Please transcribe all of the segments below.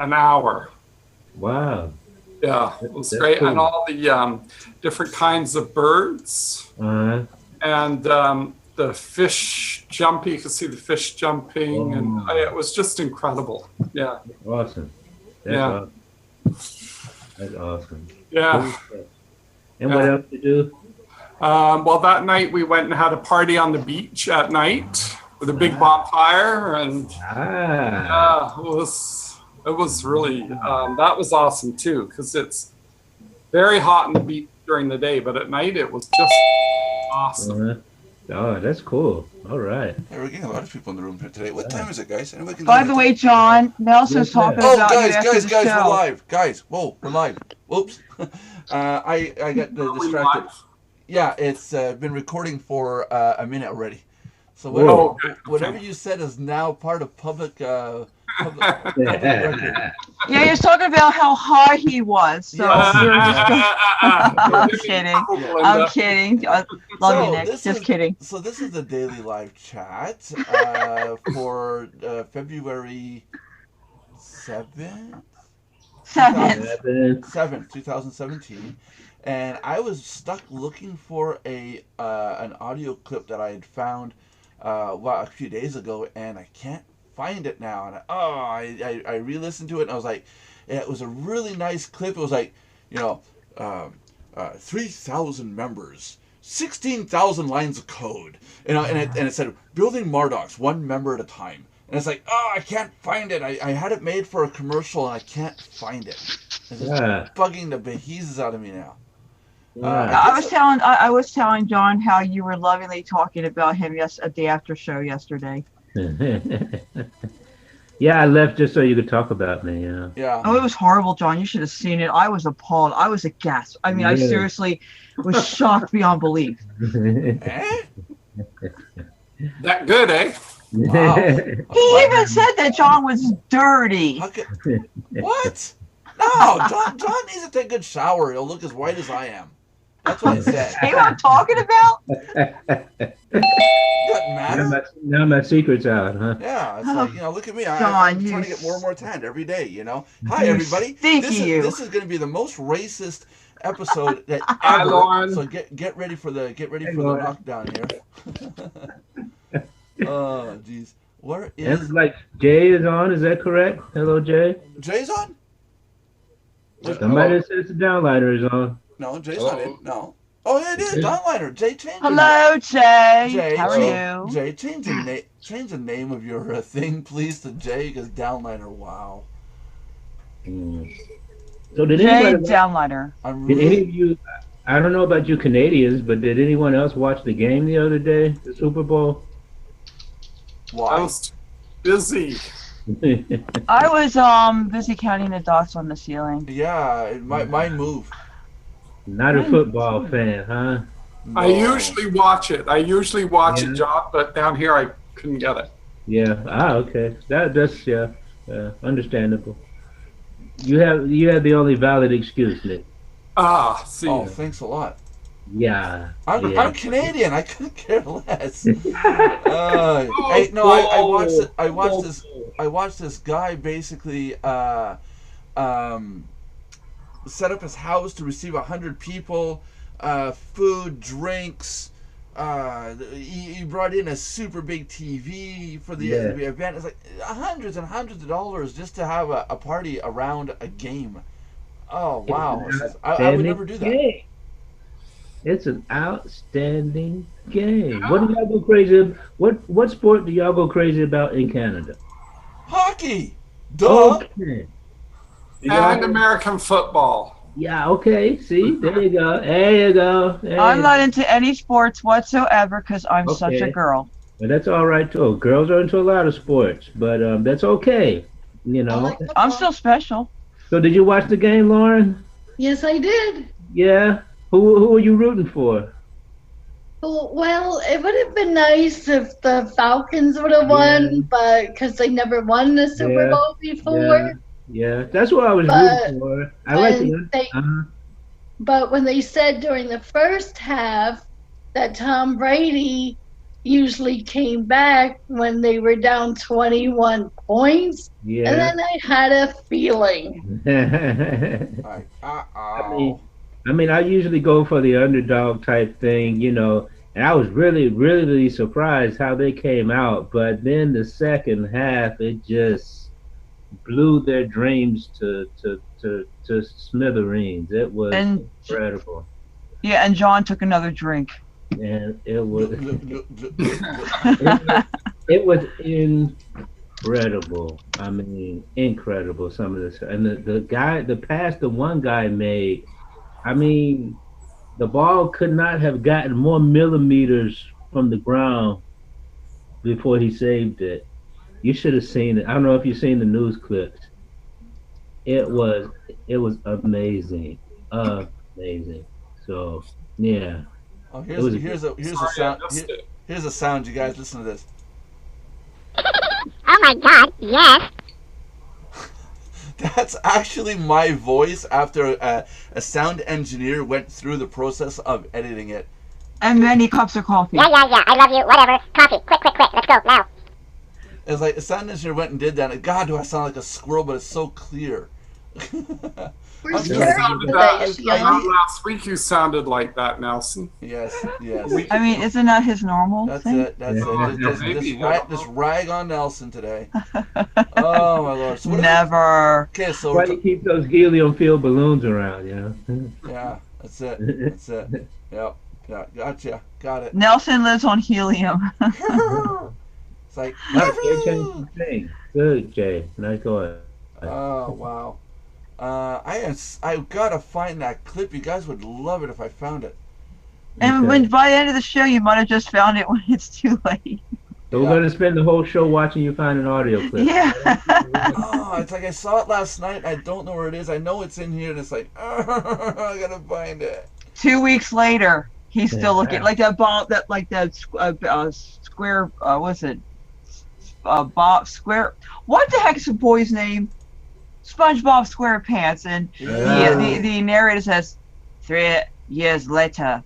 an hour. Wow. Yeah, it was That's great. cool. And all the different kinds of birds. Uh-huh. And the fish jumping, you could see the fish jumping. And Oh, it was just incredible. Yeah, awesome. That's yeah, awesome. That's awesome. yeah. Cool stuff. And what Yeah. else to do? Well, that night we went and had a party on the beach at night with a big bonfire, and Ah, it was really that was awesome too, because it's very hot on the beach during the day, but at night it was just awesome. uh-huh. Oh, that's cool. All right. Hey, we're getting a lot of people in the room here today. What time is it, guys? Anybody can By the way, John, Nelson's talking Oh, about you guys, after guys, the guys, we're show. live. Guys, whoa, we're live. Whoops. I got distracted. Yeah, it's been recording for a minute already. So Whoa. whatever you said is now part of public public record. Yeah, he was talking about how high he was. So Yes. we were just I'm Yeah. kidding. I'm kidding. I love So you, Nick. this Just is- kidding. So this is the daily live chat for February 7th? Seventh. 7th, 2017, and I was stuck looking for an audio clip that I had found a few days ago, and I can't find it now. And I re-listened to it, and I was like, it was a really nice clip. It was like, 3,000 members. 16,000 lines of code, and it said building Mardox one member at a time. And it's like, I can't find it. I had it made for a commercial, and I can't find it. It's just bugging the bejesus out of me now. I was telling John how you were lovingly talking about him at the after show yesterday. Yeah, I left just so you could talk about me. Yeah. Yeah. Oh, it was horrible, John. You should have seen it. I was appalled. I was aghast. I mean, I Really? seriously was shocked beyond belief. Eh? That good, eh? Wow. He even said that John was dirty. How could- What? No, John needs to take a good shower. He'll look as white as I am. That's what I said. See what I'm talking about? Doesn't matter. Now my secret's out, huh? Yeah, it's like, look at me. I'm John, trying to get more and more tanned every day, Hi, You everybody. stinky you. This is going to be the most racist episode that Hi, ever. Lauren. So get ready for the Lauren. knockdown here. Oh, jeez. Where And is like Jay is on, is that correct? Hello, Jay. Jay's on? Somebody says the downliner is on. No, Jay's not in. No. Oh, yeah, it is. Downliner. Jay changed. Hello, Jay. Jay, How are you? Jay, change the name of your thing, please, to Jay, because Downliner. Wow. So did Jay anybody? Downliner. I'm Did any really. of you? I don't know about you Canadians, but did anyone else watch the game the other day, the Super Bowl? I Why? was busy. I was busy counting the dots on the ceiling. Yeah, mine moved. Not a football fan, huh? I No. usually watch it. Yeah. John, but down here I couldn't get it. Yeah. Okay. That's understandable. You have the only valid excuse, Nick. See. Oh, thanks a lot. Yeah. I'm yeah. Canadian. I couldn't care less. Hey, no, I watched this guy basically set up his house to receive 100 people, food, drinks. He brought in a super big TV for the event. It's like hundreds and hundreds of dollars just to have a party around a game. Oh wow! I would never do that. Game. It's an outstanding game. What do y'all go crazy? What sport do y'all go crazy about in Canada? Hockey. Duh. Okay. And American football. Yeah, okay. See, there you go. There you go. Hey. I'm not into any sports whatsoever because I'm such a Okay. girl. Well, that's all right too. Girls are into a lot of sports, but that's okay. I'm still special. So did you watch the game, Lauren? Yes, I did. Yeah. Who are you rooting for? Well, it would have been nice if the Falcons would have won, but because they never won the Super Yeah. Bowl before. Yeah, that's what I was But rooting for. I like when the. they- But when they said during the first half that Tom Brady usually came back when they were down 21 points. Yeah. And then I had a feeling. Like, I mean, I usually go for the underdog type thing, you know, and I was really, really surprised how they came out. But then the second half, it just blew their dreams to smithereens. It was And incredible, yeah, and John took another drink. and it was incredible. I mean, incredible. Some of this, and the pass the one guy made. I mean, the ball could not have gotten more millimeters from the ground before he saved it. You should have seen it. I don't know if you've seen the news clips. It was amazing, amazing. So yeah, Oh, It was- here's a Sorry, I sound. missed it. Here's a sound, you guys. Listen to this. Oh my god, yes. That's actually my voice after a sound engineer went through the process of editing it. And many cups of coffee. Yeah, I love you, whatever. Coffee, quick, let's go, now. It's like a sound engineer went and did that. And God, do I sound like a squirrel? But it's so clear. Where's Yeah. Jerry Sounded today? that- Is he on? last week you sounded like that, Nelson. Yes, yes. I mean, isn't that his normal That's thing? it. That's Yeah. it. Maybe, Just rag on Nelson today. Oh my lord. So what Never. Okay, so why do you keep those helium-filled balloons around? You know. yeah, that's it. That's it. Yep. Yeah, gotcha. Got it. Nelson lives on helium. It's like. No, Jay changed the thing. Good, Jay. Nice going. Oh wow. I gotta find that clip. You guys would love it if I found it. And Okay. when by the end of the show, you might have just found it when it's too late. So we're gonna spend the whole show watching you find an audio clip. Yeah. Oh, it's like I saw it last night. I don't know where it is. I know it's in here, and it's like I gotta find it. 2 weeks later, he's still looking like that ball. Square. What's it? Bob Square. What the heck is the boy's name? SpongeBob SquarePants, and the narrator says 3 years later,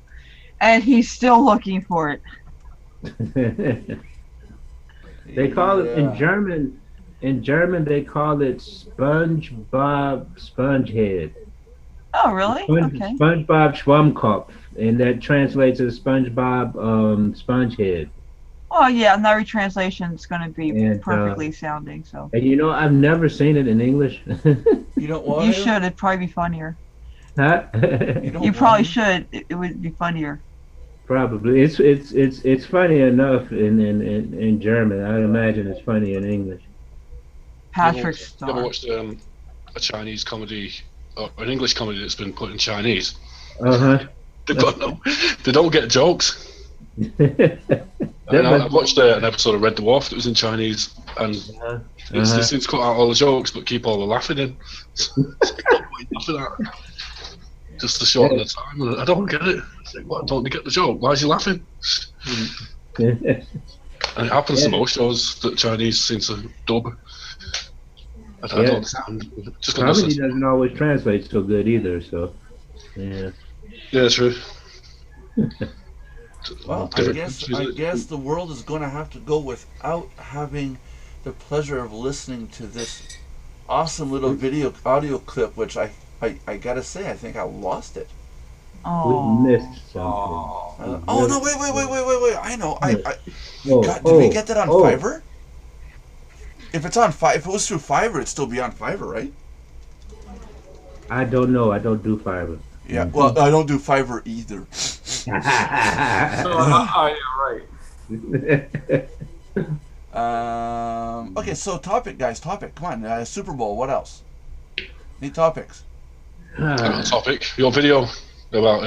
and he's still looking for it. They call it in Yeah. German. In German, they call it SpongeBob Spongehead. Oh, really? Okay. SpongeBob Schwammkopf, and that translates as SpongeBob Spongehead. Oh yeah, and that retranslation is going to be And, perfectly sounding. So And you know, I've never seen it in English. You don't want you to? should. It'd probably be funnier. Huh? You don't You want probably to? should. It would be funnier. Probably. It's funny enough in German. I imagine it's funny in English. Patrick You ever Star. watched a Chinese comedy or an English comedy that's been put in Chinese? Uh They've got they don't get jokes. huh. And I watched an episode of Red Dwarf that was in Chinese, and it's since cut out all the jokes but keep all the laughing in. Laughing at. Just to shorten the time. And I don't get it. It's like, what, don't you get the joke? Why is he laughing? And it happens to most shows that Chinese seem to dub. I don't understand. Just got Comedy nothing. doesn't always translate so good either. So, yeah. Yeah, true. Well, I guess the world is going to have to go without having the pleasure of listening to this awesome little audio clip, which I gotta say, I think I lost it. Oh. We missed something. Oh no! Wait! I know. Oh, God, did we get that on oh. Fiverr? If it's on if it was through Fiverr, it'd still be on Fiverr, right? I don't know. I don't do Fiverr. Yeah. Well, I don't do Fiverr either. You're right. Okay, so topic, guys. Topic. Come on. Super Bowl. What else? Any topics? I got a topic. Your video about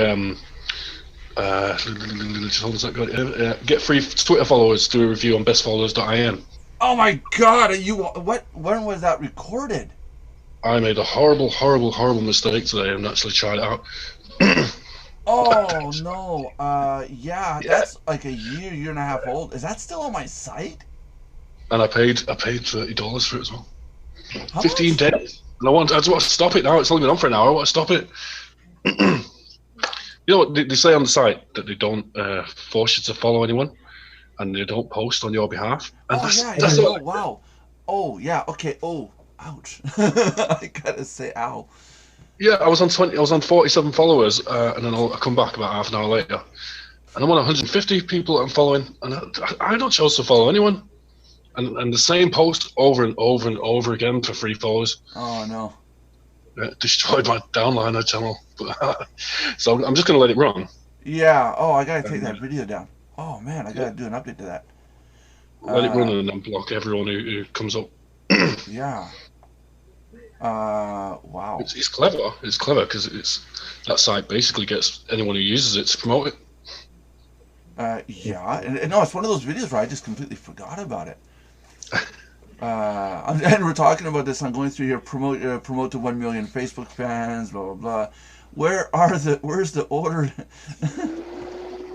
just hold on a second. Get free Twitter followers. Do a review on bestfollowers.in. Oh my God! When was that recorded? I made a horrible mistake today and actually tried it out. Oh no! Yeah, that's like a year and a half old. Is that still on my site? And I paid $30 for it as well. How 15 much? days. And I just want to stop it now. It's only been on for an hour. I want to stop it. You know what they say on the site that they don't force you to follow anyone. and they don't post on your behalf. And Oh yeah, that's yeah. all. Oh wow. Oh yeah. Okay. Oh, ouch. I gotta say, ow. Yeah, I was on 47 followers, and then I come back about half an hour later, and I'm on 150 people I'm following, and I don't choose to follow anyone, and the same post over and over and over again for free followers. Oh no. Destroyed my downliner channel, so I'm just gonna let it run. Yeah. Oh, I gotta take that video down. Oh man, I gotta do an update to that. Let it run and then block everyone who comes up. Yeah. Wow. It's clever. It's clever because that site basically gets anyone who uses it to promote it. Yeah. And no, it's one of those videos where I just completely forgot about it. And we're talking about this. I'm going through here. Promote to 1 million Facebook fans. Blah blah blah. Where's the order?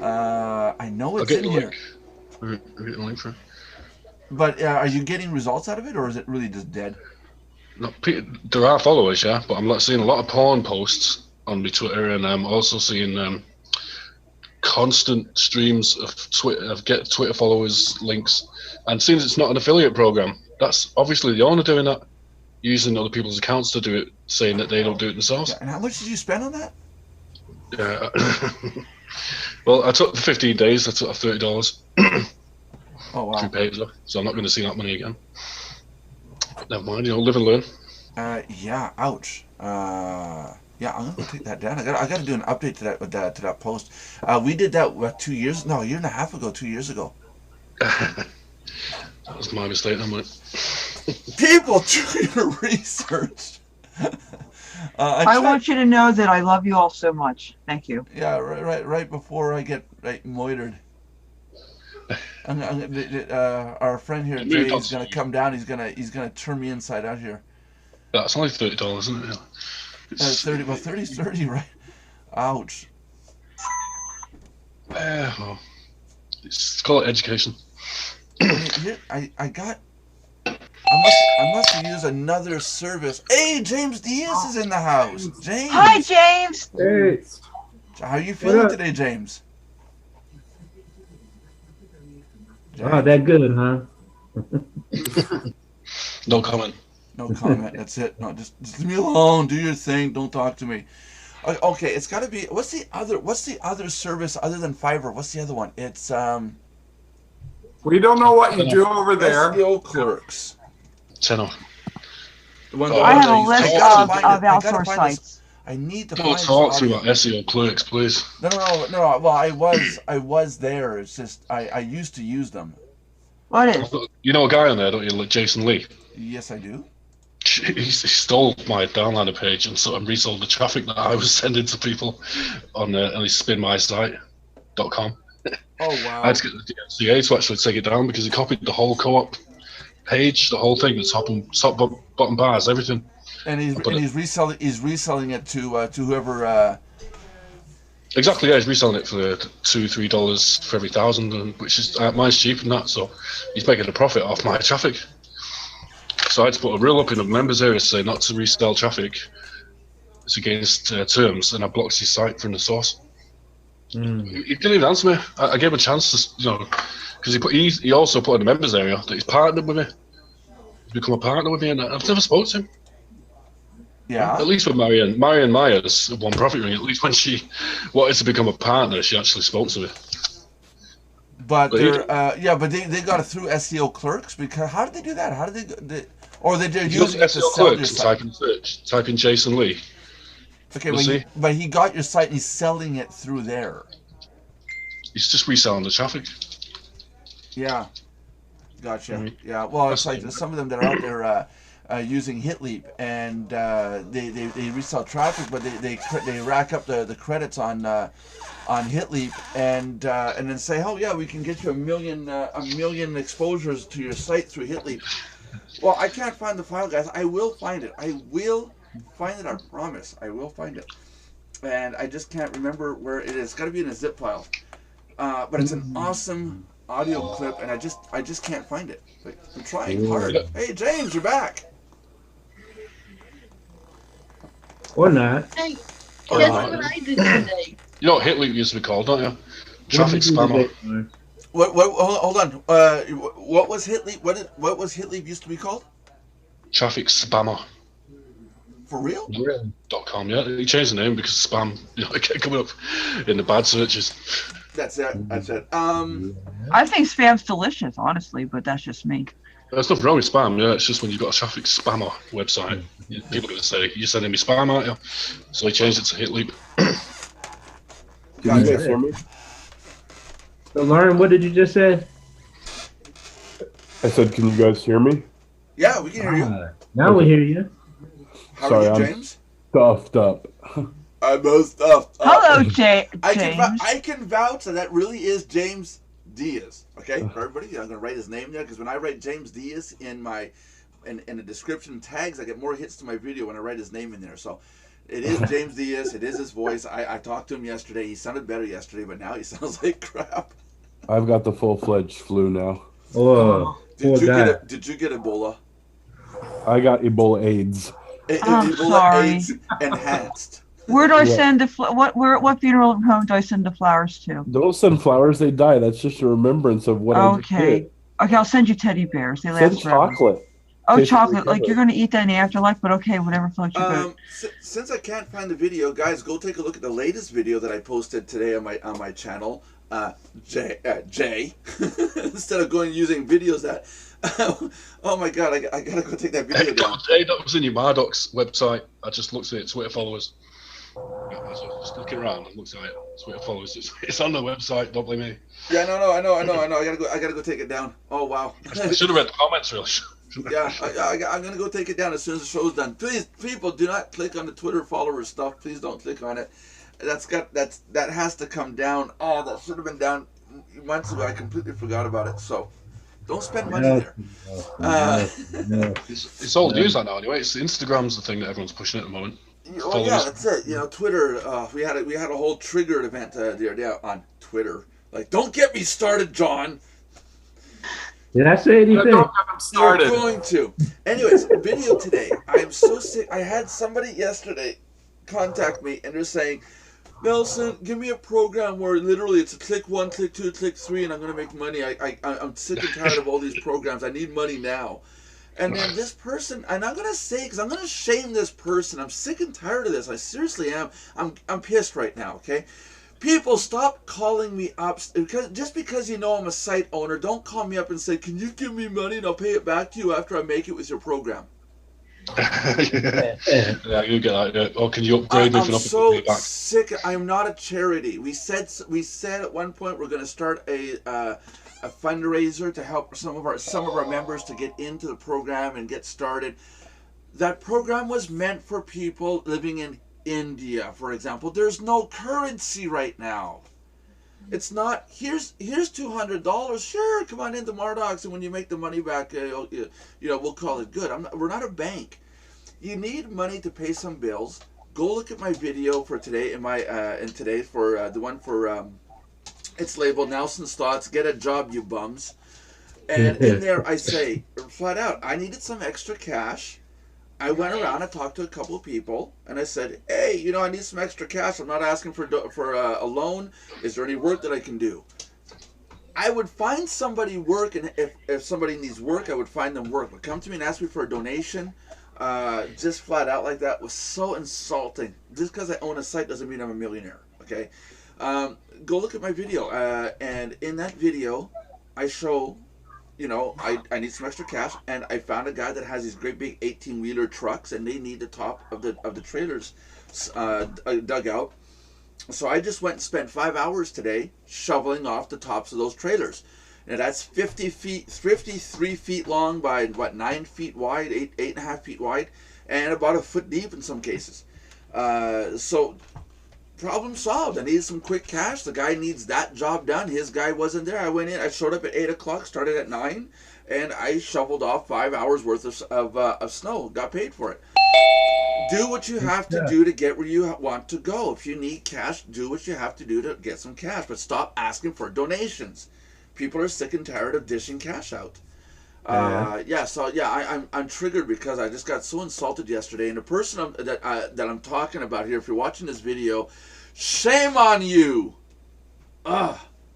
I know it's in here. I'll get a link for it. But are you getting results out of it, or is it really just dead? No, there are followers, yeah, but I'm not seeing a lot of porn posts on my Twitter, and I'm also seeing constant streams of get Twitter followers links. And since it's not an affiliate program, that's obviously the owner doing that, using other people's accounts to do it, saying that they don't do it themselves. Yeah, and how much did you spend on that? Well, I took the 15 days. I took $30. Oh wow. Through PayPal, so I'm not going to see that money again. But never mind, live and learn. Yeah. Ouch. Yeah, I'm gonna take that down. I got to do an update to that post. We did that a year and a half ago, 2 years ago. That was my mistake, then, wasn't it? People do your research. I want you to know that I love you all so much. Thank you. Yeah, right before I get moitered. Our friend here, Jay, is gonna come down. He's gonna turn me inside out here. That's only $30, isn't it? 30. Well, 30's 30, right? Ouch. Well, it's called education. I must have used another service. Hey, James Diaz is in the house. James. Hi, James. Hey. How are you feeling today, James? Oh, that good, huh? No comment. No comment. That's it. No, just leave me alone. Do your thing. Don't talk to me. Okay, it's got to be. What's the other service other than Fiverr? What's the other one? It's We don't know what you do over there. SEO clerks. Tenor. The one I have a I list gotta of find it. I gotta outsourced find sites. this. I need to Don't find talk to me this about SEO clerks, please. No. Well, I was there. It's just I used to use them. What is? You know a guy on there, don't you, Jason Lee? Yes, I do. He stole my downloader page and sort of resold the traffic that I was sending to people on his spinmysite.com. Oh wow. I had to get the DMCA to actually take it down because he copied the whole co-op page, the whole thing, the top and bottom bars, everything. And he's reselling it to whoever. Exactly, yeah, he's reselling it for $2-3 for every 1,000, which is mine's cheaper than that, so he's making a profit off my traffic. So I had to put a rule up in the members area to say not to resell traffic. It's against terms, and I blocked his site from the source. He didn't even answer me. I gave him a chance to, because he also put in the members area that he's partnered with me. He's become a partner with me, and I've never spoken to him. Yeah. At least with Marion Myers of One Profit Ring, at least when she wanted to become a partner, she actually spoke to me. But they're but they got it through SEO clerks, because how did they do that? How did they're using it to SEO sell your clerks, site? type in Jason Lee. Okay, but he got your site and he's selling it through there. He's just reselling the traffic. Yeah, gotcha. Yeah, well, it's like some of them that are out there using HitLeap, and they resell traffic, but they rack up the credits on HitLeap, and then say, oh yeah, we can get you a million exposures to your site through HitLeap. Well, I can't find the file, guys. I will find it. I promise. I will find it. And I just can't remember where it is. It's got to be in a zip file. But it's an awesome audio clip, and I just can't find it. Like, I'm trying hard. Hey, James, you're back. Or not. Hey, guess what I did today? You know what HitLeap used to be called, don't you? Traffic spammer. What? Hold on. What was Hitleaf? What was Hitleaf used to be called? Traffic spammer. For real? .com. Yeah, he changed the name because spam. It kept coming up in the bad searches. That's it. That's it. I think spam's delicious, honestly, but that's just me. There's nothing wrong with spam. Yeah, it's just when you've got a traffic spammer website, people are going to say you're sending me spam, aren't you? So he changed it to Hitleaf. Can you guys hear me? So, Lauren, what did you just say? I said, can you guys hear me? Yeah, we can hear you. Now we hear you. How Sorry, are you, I'm James? stuffed up. I'm all stuffed up. Hello, James. I can vouch that really is James Diaz. Okay, for everybody, I'm gonna write his name there because when I write James Diaz in the description tags, I get more hits to my video when I write his name in there. So it is James Diaz. It is his voice. I talked to him yesterday. He sounded better yesterday, but now he sounds like crap. I've got the full-fledged flu now. Oh, Did you get Ebola? I got Ebola AIDS. I'm Ebola sorry. AIDS enhanced. Where do I send the what funeral home do I send the flowers to? Don't send flowers; they die. That's just a remembrance of what I just Okay. did. Okay, I'll send you teddy bears. They Send last forever. chocolate. Oh, Taste chocolate. the Like you're gonna eat that in the afterlife, but okay, whatever floats your boat. Since I can't find the video, guys, go take a look at the latest video that I posted today on my channel. Jay, instead of going using videos that. Oh my God, I gotta go take that video down. Hey, that was in your Mardox website. I just looked at it. Twitter followers. I was just looking around and looked at it. Twitter followers. It's on the website. Don't blame me. Yeah, no, I know. I gotta go take it down. Oh wow. I should have read the comments really. Yeah, I'm gonna go take it down as soon as the show's done. Please, people, do not click on the Twitter follower stuff. Please don't click on it. That has to come down. Oh, that should have been down months ago. I completely forgot about it. So, don't spend money there. It's old news that now anyway. It's Instagram's the thing that everyone's pushing at the moment. Oh yeah, that's it. You know, Twitter. We had a whole triggered event the other day on Twitter. Like, don't get me started, John. Did I say anything? Don't get them started. You're going to. Anyways, video today. I am so sick. I had somebody yesterday contact me and they're saying, Nelson, give me a program where literally it's a click 1, click 2, click 3, and I'm gonna make money. I'm sick and tired of all these programs. I need money now. And then this person, and I'm gonna say, because I'm gonna shame this person. I'm sick and tired of this. I seriously am. I'm pissed right now. Okay, people, stop calling me up because you know I'm a site owner. Don't call me up and say, "Can you give me money and I'll pay it back to you after I make it with your program." Yeah, you get that. Yeah. Or can you upgrade me I'm for nothing? so sick. I'm not a charity. We said at one point we're going to start a fundraiser to help some of our members to get into the program and get started. That program was meant for people living in India, for example. There's no currency right now. It's not, here's $200. Sure, come on into Mardox, and when you make the money back, we'll call it good. We're not a bank. You need money to pay some bills. Go look at my video for today, the one for it's labeled Nelson's Thoughts. Get a job, you bums. And in there, I say flat out, I needed some extra cash. I went around and talked to a couple of people, and I said, "Hey, I need some extra cash. I'm not asking for a loan. Is there any work that I can do?" I would find somebody work, and if somebody needs work, I would find them work. But come to me and ask me for a donation, just flat out like that, was so insulting. Just because I own a site doesn't mean I'm a millionaire. Okay, go look at my video, and in that video, I show. I need some extra cash, and I found a guy that has these great big 18-wheeler trucks, and they need the top of the trailers dug out. So I just went and spent 5 hours today shoveling off the tops of those trailers. And that's 53 feet long by 9 feet wide, 8.5 feet wide, and about a foot deep in some cases. So problem solved. I needed some quick cash. The guy needs that job done. His guy wasn't there. I went in. I showed up at 8 o'clock, started at 9, and I shoveled off 5 hours worth of snow. Got paid for it. Do what you have to do to get where you want to go. If you need cash, do what you have to do to get some cash. But stop asking for donations. People are sick and tired of dishing cash out. I'm triggered because I just got so insulted yesterday. And the person that I'm talking about here, if you're watching this video, shame on you.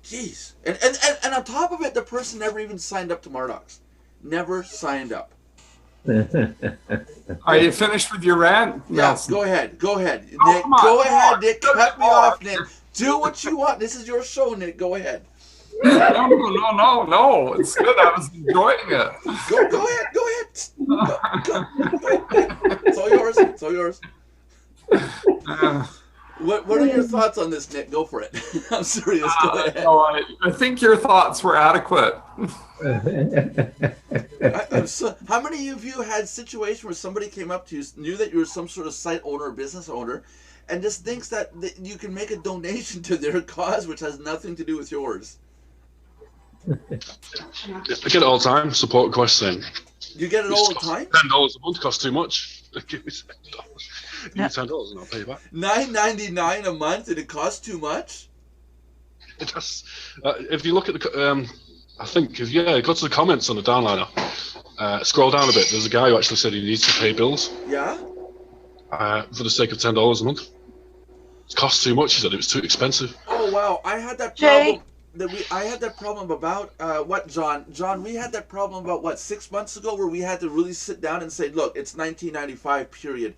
Jeez. And on top of it, the person never even signed up to Mardox. Never signed up. Are you finished with your rant? Yes, go ahead. Go ahead. Oh, Nick, come on, go ahead, more. Nick. Give Cut me me more. off, Nick. Do what you want. This is your show, Nick. Go ahead. No. It's good. I was enjoying it. Go ahead. Go ahead. Go ahead. It's all yours. It's all yours. What are your thoughts on this, Nick? Go for it. I'm serious. Go ahead. No, I think your thoughts were adequate. How many of you had a situation where somebody came up to you, knew that you were some sort of site owner or business owner, and just thinks that you can make a donation to their cause, which has nothing to do with yours? I get it all the time. Support requests saying. You get it all the time? $10 a month costs too much. Give me $10. Give me $10 and I'll pay you back. $9.99 a month and it costs too much? It does. If you look at the, I think if go to the comments on the downliner, scroll down a bit. There's a guy who actually said he needs to pay bills. Yeah. For the sake of $10 a month. It costs too much. He said it was too expensive. Oh wow! I had that problem. I had that problem about what, John? John, we had that problem about what, 6 months ago, where we had to really sit down and say, look, it's $19.95, period.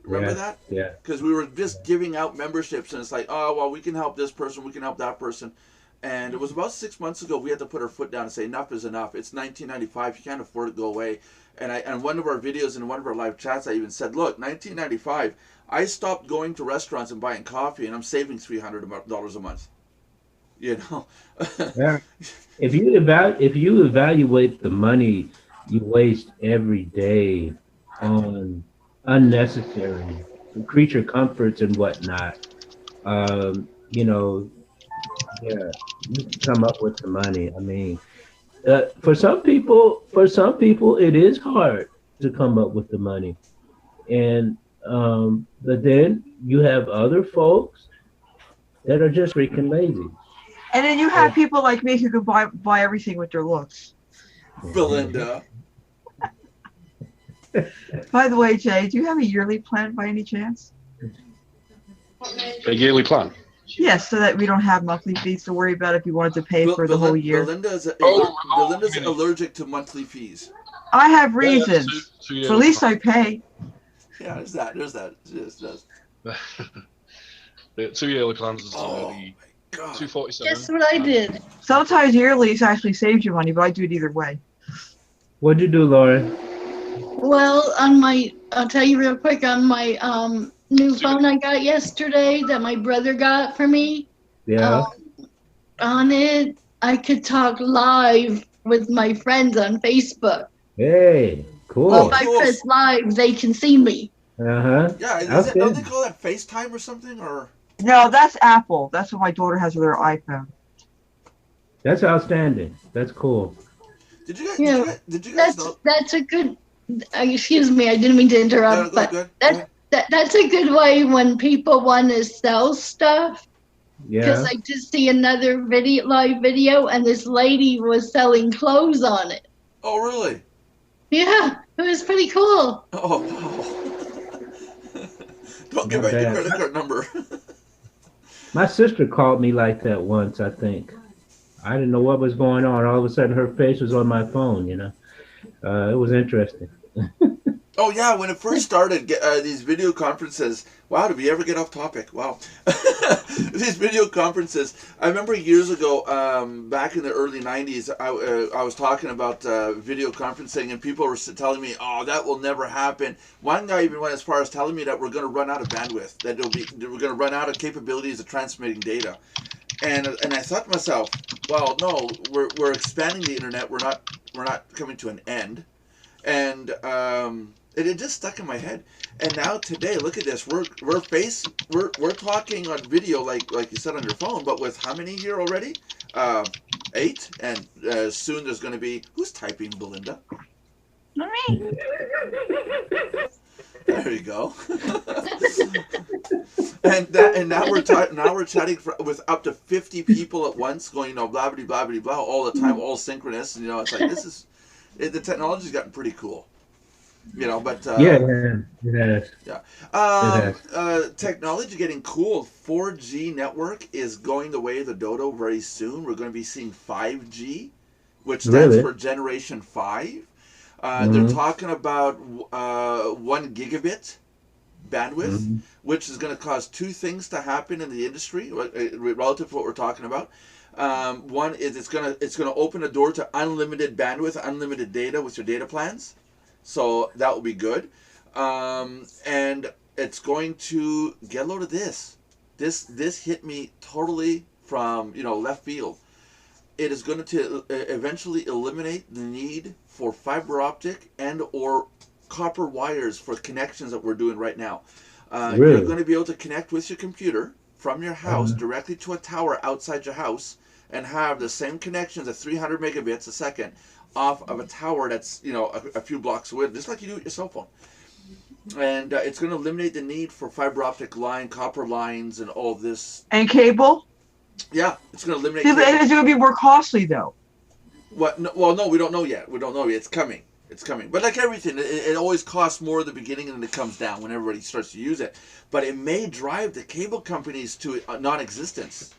Remember that? Yeah. Because we were just giving out memberships, and it's like, oh well, we can help this person, we can help that person, and it was about 6 months ago we had to put our foot down and say enough is enough. It's $19.95. You can't afford it. Go away. And one of our videos in one of our live chats, I even said, look, $19.95. I stopped going to restaurants and buying coffee, and I'm saving $300 a month. You know. Yeah. If you evaluate the money you waste every day on unnecessary creature comforts and whatnot, you can come up with the money. I mean, for some people, it is hard to come up with the money, and but then you have other folks that are just freaking lazy. And then you have people like me who can buy everything with their looks. Belinda. By the way, Jay, do you have a yearly plan by any chance? A yearly plan? Yes, so that we don't have monthly fees to worry about if you wanted to pay for the whole year. Belinda's allergic to monthly fees. I have reasons. So at least I pay. Yeah, there's that. Yes, does. The 2 yearly plans is God. $247. Guess what I did? Sometimes yearly actually saves you money, but I do it either way. What'd you do, Lauren? Well, I'll tell you real quick, on my new phone I got yesterday that my brother got for me. Yeah. On it, I could talk live with my friends on Facebook. Hey, cool. Well, if I press live, they can see me. Uh-huh. Yeah, don't they call that FaceTime or something? Or No, that's Apple. That's what my daughter has with her iPhone. That's outstanding. That's cool. Did you guys know? That's a good. Excuse me, I didn't mean to interrupt, but that's a good way when people want to sell stuff. Yeah. Because I just see another live video, and this lady was selling clothes on it. Oh, really? Yeah, it was pretty cool. Oh, wow. Don't give out your credit card number. My sister called me like that once, I think. I didn't know what was going on. All of a sudden, her face was on my phone, It was interesting. Oh, yeah, when it first started, these video conferences. Wow, did we ever get off topic? Wow. These video conferences. I remember years ago, back in the early 90s, I was talking about video conferencing, and people were telling me, oh, that will never happen. One guy even went as far as telling me that we're going to run out of bandwidth, that we're going to run out of capabilities of transmitting data. And I thought to myself, well, no, we're expanding the internet. We're not coming to an end. And it just stuck in my head. And now today, look at this. We're talking on video like you said on your phone, but with how many here already? 8, and soon there's going to be, who's typing, Belinda? Not me. There you go. and now we're chatting with up to 50 people at once, going blah blah blah blah all the time, all synchronous. And it's like the technology's gotten pretty cool. You know, but Yeah, it has. technology getting cool. 4G network is going the way of the dodo very soon. We're going to be seeing 5G, which stands Really? for Generation 5. They're Mhm. talking about 1 gigabit bandwidth, Mhm. which is going to cause two things to happen in the industry relative to what we're talking about. One is it's gonna open a door to unlimited bandwidth, unlimited data with your data plans, so that will be good. And it's going to get a load of this. This hit me totally from left field. It is going to eventually eliminate the need for fiber optic and or copper wires for connections that we're doing right now. You're Really? going to be able to connect with your computer from your house Uh, directly to a tower outside your house and have the same connections at 300 megabits a second off of a tower that's a few blocks away, just like you do with your cell phone. And it's going to eliminate the need for fiber optic line, copper lines, and all this. And cable? Yeah, it's going to eliminate. It's going to be more costly though. What? No, well, no, we don't know yet. We don't know yet. It's coming. It's coming. But like everything, it always costs more at the beginning and then it comes down when everybody starts to use it. But it may drive the cable companies to non-existence.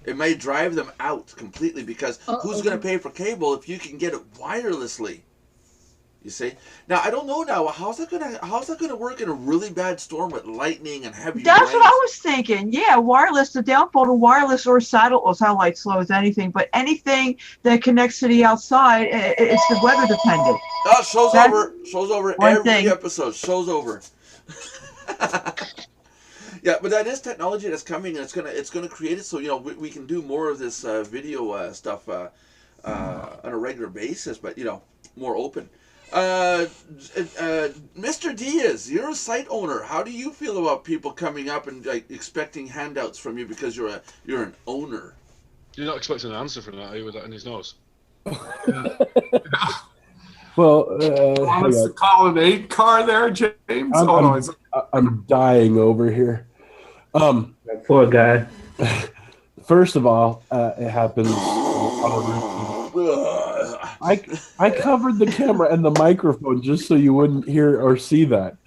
It may drive them out completely because who's going to pay for cable if you can get it wirelessly? You see? Now I don't know now. How's that gonna work in a really bad storm with lightning and heavy That's rain? what I was thinking. Yeah, wireless. The downfall to wireless or satellite slow as anything, but anything that connects to the outside, it's the weather dependent. Oh, show's over. Show's over. One Every thing. episode. Show's over. Yeah, but that is technology that's coming, and it's gonna create it so we can do more of this video stuff on a regular basis, but more open. Mr. Diaz, you're a site owner. How do you feel about people coming up and expecting handouts from you because you're an owner? You're not expecting an answer from that, are you, with that in his nose? Well, Want us to call an 8 car there, James? I'm dying over here. Poor guy. First of all, it happens. I covered the camera and the microphone just so you wouldn't hear or see that.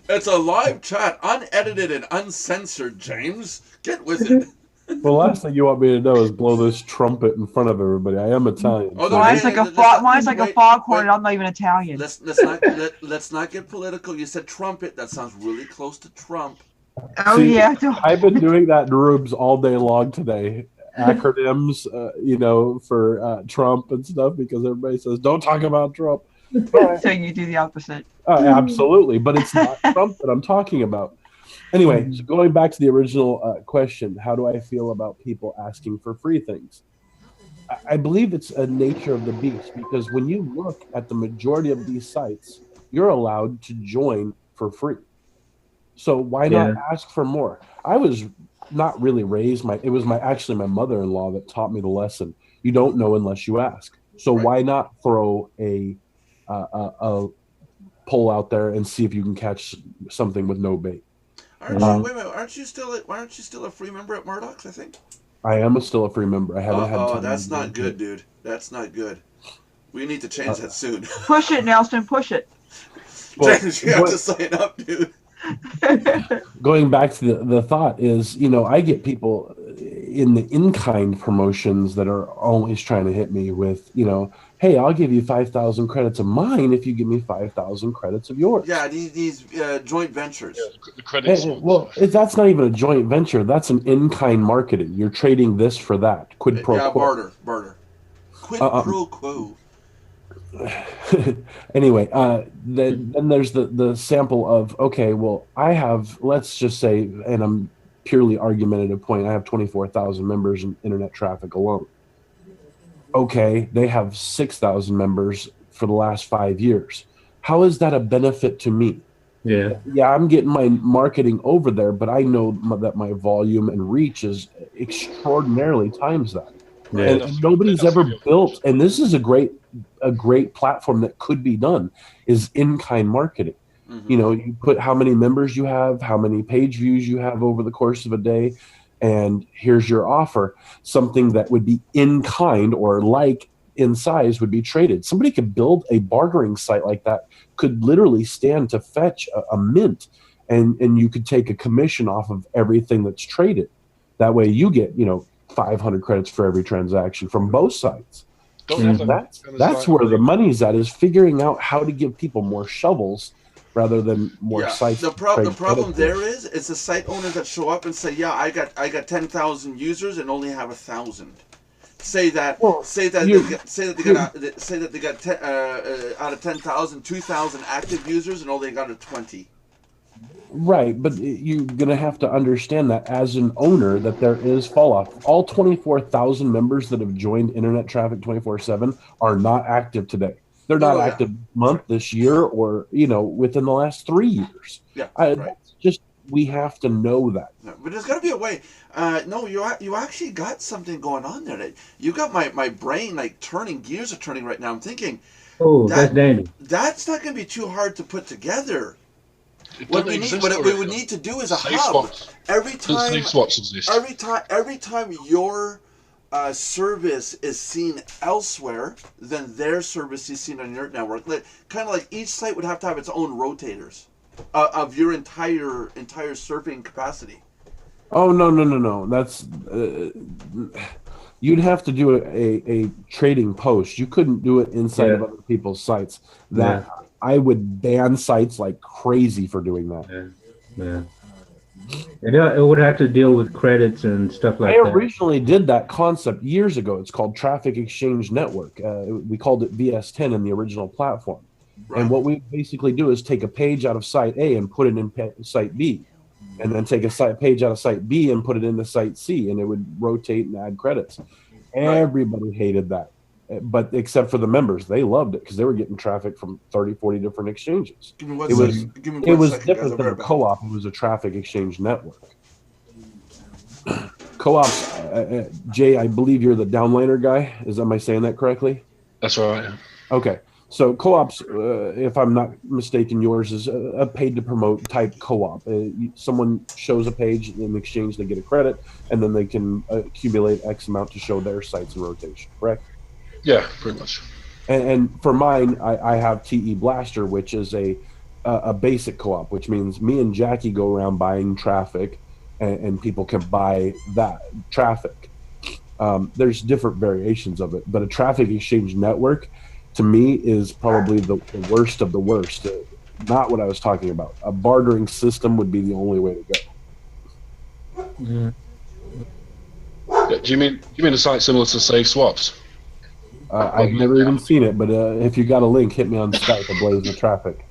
It's a live chat, unedited and uncensored, James. Get with it. The last thing you want me to know is blow this trumpet in front of everybody. I am Italian. Oh, no, Mine's like a foghorn. I'm not even Italian. Let's not get political. You said trumpet. That sounds really close to Trump. Oh, See, yeah. I've been doing that in rooms all day long today. Acronyms, for Trump and stuff, because everybody says, don't talk about Trump. So you do the opposite. Absolutely, but it's not Trump that I'm talking about. Anyway, so going back to the original question, how do I feel about people asking for free things? I believe it's a nature of the beast, because when you look at the majority of these sites, you're allowed to join for free. So why not ask for more? I was not really raised. It was actually my mother-in-law that taught me the lesson. You don't know unless you ask. So why not throw a pole out there and see if you can catch something with no bait? Wait a minute. Aren't you still a free member at Mardox? I think. I am still a free member. I haven't had time. Oh, that's not good, dude. That's not good. We need to change that soon. Push it, Nelson. Push it. James, you have to sign up, dude. Going back to the thought is, I get people in the in-kind promotions that are always trying to hit me with, hey, I'll give you 5,000 credits of mine if you give me 5,000 credits of yours. Yeah, these joint ventures. Yeah, the credits. That's not even a joint venture. That's an in-kind marketing. You're trading this for that. Quid pro quo. Barter. Quid pro quo. Anyway, then there's the sample of, okay, well, I have, let's just say, and I'm purely argumentative point, I have 24,000 members in internet traffic alone. Okay, they have 6,000 members for the last 5 years. How is that a benefit to me? Yeah, I'm getting my marketing over there, but I know that my volume and reach is extraordinarily times that. Yeah. And nobody's ever built, and this is a great platform that could be done, is in-kind marketing. Mm-hmm. You put how many members you have, how many page views you have over the course of a day, and here's your offer, something that would be in kind or like in size would be traded. Somebody could build a bartering site like that, could literally stand to fetch a mint, and you could take a commission off of everything that's traded. That way you get, 500 credits for every transaction from both sides. That's where the money's at, is figuring out how to give people more shovels rather than more sites. The problem there is it's the site owners that show up and say, yeah, I got 10,000 users and only have 1,000. Say that they got out of 10,000, 2,000 active users and only got 20. Right, but you're going to have to understand that as an owner that there is fall off. All 24,000 members that have joined Internet Traffic 24/7 are not active today. They're not active month, this year, or within the last 3 years. Yeah, just we have to know that. No, but there's got to be a way. No, you actually got something going on there. You got my brain like turning, gears are turning right now. I'm thinking, that's dandy. That's not going to be too hard to put together. What we would need to do is a hub. Every time your service is seen elsewhere, then their service is seen on your network. Kind of like each site would have to have its own rotators of your entire surfing capacity. Oh no! That's you'd have to do a trading post. You couldn't do it inside of other people's sites. I would ban sites like crazy for doing that. Yeah. It would have to deal with credits and stuff like that. I originally did that concept years ago. It's called Traffic Exchange Network. We called it VS10 in the original platform. Right. And what we basically do is take a page out of site A and put it in site B. And then take a page out of site B and put it into site C. And it would rotate and add credits. Everybody hated that. But except for the members, they loved it because they were getting traffic from 30, 40 different exchanges. It was different than a co-op. It was a traffic exchange network. Co-ops, Jay, I believe you're the downliner guy. Am I saying that correctly? That's right. Okay. So co-ops, if I'm not mistaken, yours is a paid-to-promote type co-op. Someone shows a page, in exchange they get a credit, and then they can accumulate X amount to show their sites in rotation, correct? Yeah, pretty much. And for mine, I have TE Blaster, which is a basic co-op, which means me and Jackie go around buying traffic, and people can buy that traffic. There's different variations of it, but a traffic exchange network, to me, is probably the worst of the worst. Not what I was talking about. A bartering system would be the only way to go. Mm-hmm. Yeah, do you mean a site similar to Safe Swaps? I've never even seen it, but if you got a link, hit me on Skype. Ablaze the traffic.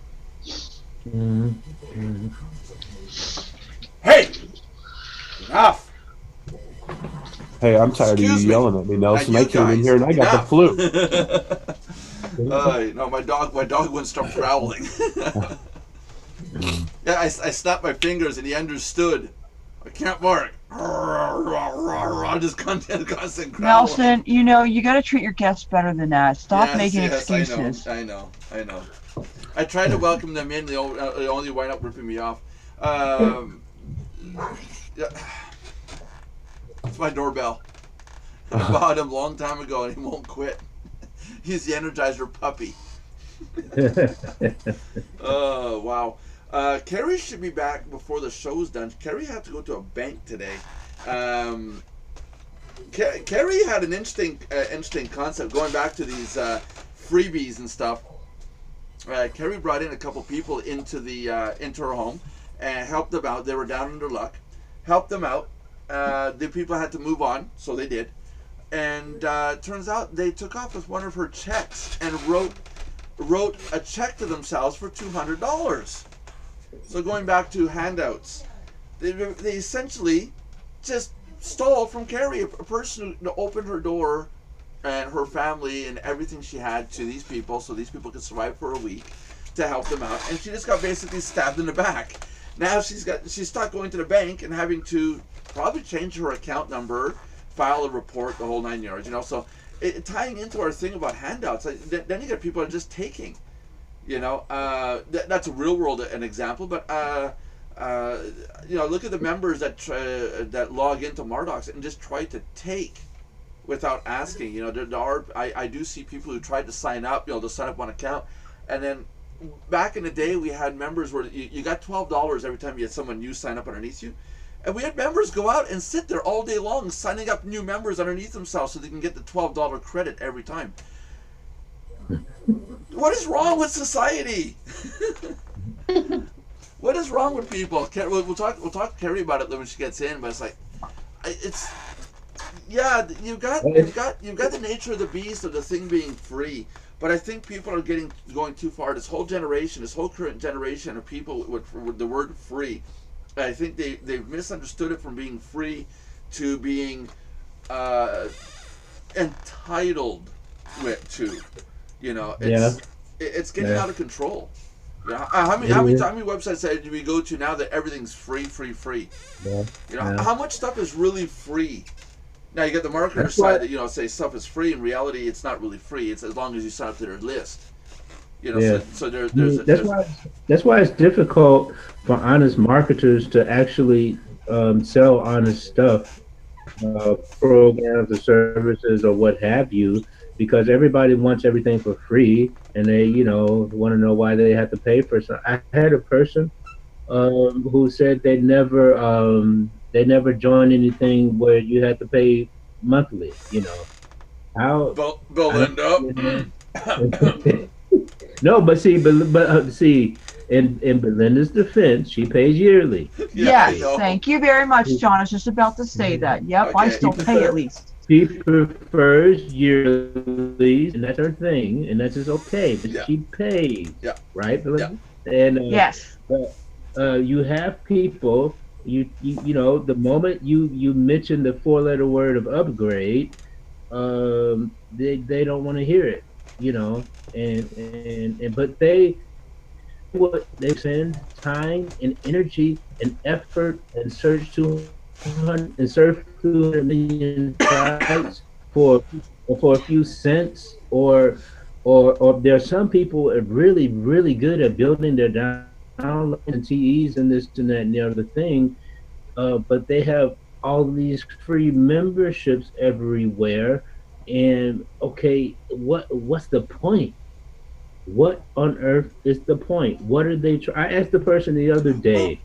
Mm-hmm. Hey, enough! Hey, I'm tired of you yelling at me, Nelson. I came in here and I got the flu. No, my dog wouldn't stop growling. Yeah, I snapped my fingers and he understood. I can't bark. Just constant growling. Nelson, you got to treat your guests better than that. Stop making excuses. I know. I tried to welcome them in. They only wind up ripping me off. Yeah. It's my doorbell. I bought him a long time ago and he won't quit. He's the Energizer puppy. Oh, wow. Carrie should be back before the show's done. Carrie had to go to a bank today. Carrie had an interesting concept going back to these freebies and stuff. Carrie brought in a couple people into her home and helped them out. They were down on their luck. Helped them out. The people had to move on, so they did. And turns out they took off with one of her checks and wrote a check to themselves for $200. So going back to handouts, they essentially just stole from Carrie, a person who opened her door and her family and everything she had to these people, so these people could survive for a week, to help them out. And she just got basically stabbed in the back. Now she's stuck going to the bank and having to probably change her account number, file a report, the whole 9 yards. So tying into our thing about handouts, then you get people that are just taking. That's a real world an example, but look at the members that log into Mardox and just try to take without asking. You know, there are I do see people who tried to sign up. You know, they'll sign up on account, and then back in the day we had members where you got $12 every time you had someone new sign up underneath you. And we had members go out and sit there all day long signing up new members underneath themselves so they can get the $12 credit every time. What is wrong with society? What is wrong with people? We'll talk to Carrie about it when she gets in, but it's like, it's, yeah, you've got the nature of the beast of the thing being free. But I think people are going too far. This whole current generation of people with the word free, I think they've misunderstood it from being free to being entitled to. You know, it's getting out of control. Yeah, how many websites do we go to now that everything's free? Yeah. You know, how much stuff is really free? Now you get the marketer side that, you know, say stuff is free. In reality, it's not really free. It's as long as you sign up to their list. You know, so that's why it's difficult for honest marketers to actually sell honest stuff, programs or services or what have you, because everybody wants everything for free, and they, you know, want to know why they have to pay for something. I had a person who said they never joined anything where you had to pay monthly. You know, how Belinda. No, but see, in Belinda's defense, she pays yearly. Yes, thank you very much, John. I was just about to say that. Yep, okay. I still pay at least. She prefers yearly, and that's her thing, and that's just okay. But she pays, right, Belinda? Yeah. And yes. But you have people. You know, the moment you mention the 4-letter word of upgrade, they don't want to hear it. You know, but they spend time and energy and effort and search 200 million sites for a few cents, or there are some people are really good at building their downloads and TEs and this and that and the other thing, but they have all these free memberships everywhere. And okay, what's the point? What on earth is the point? What are they I asked the person the other day.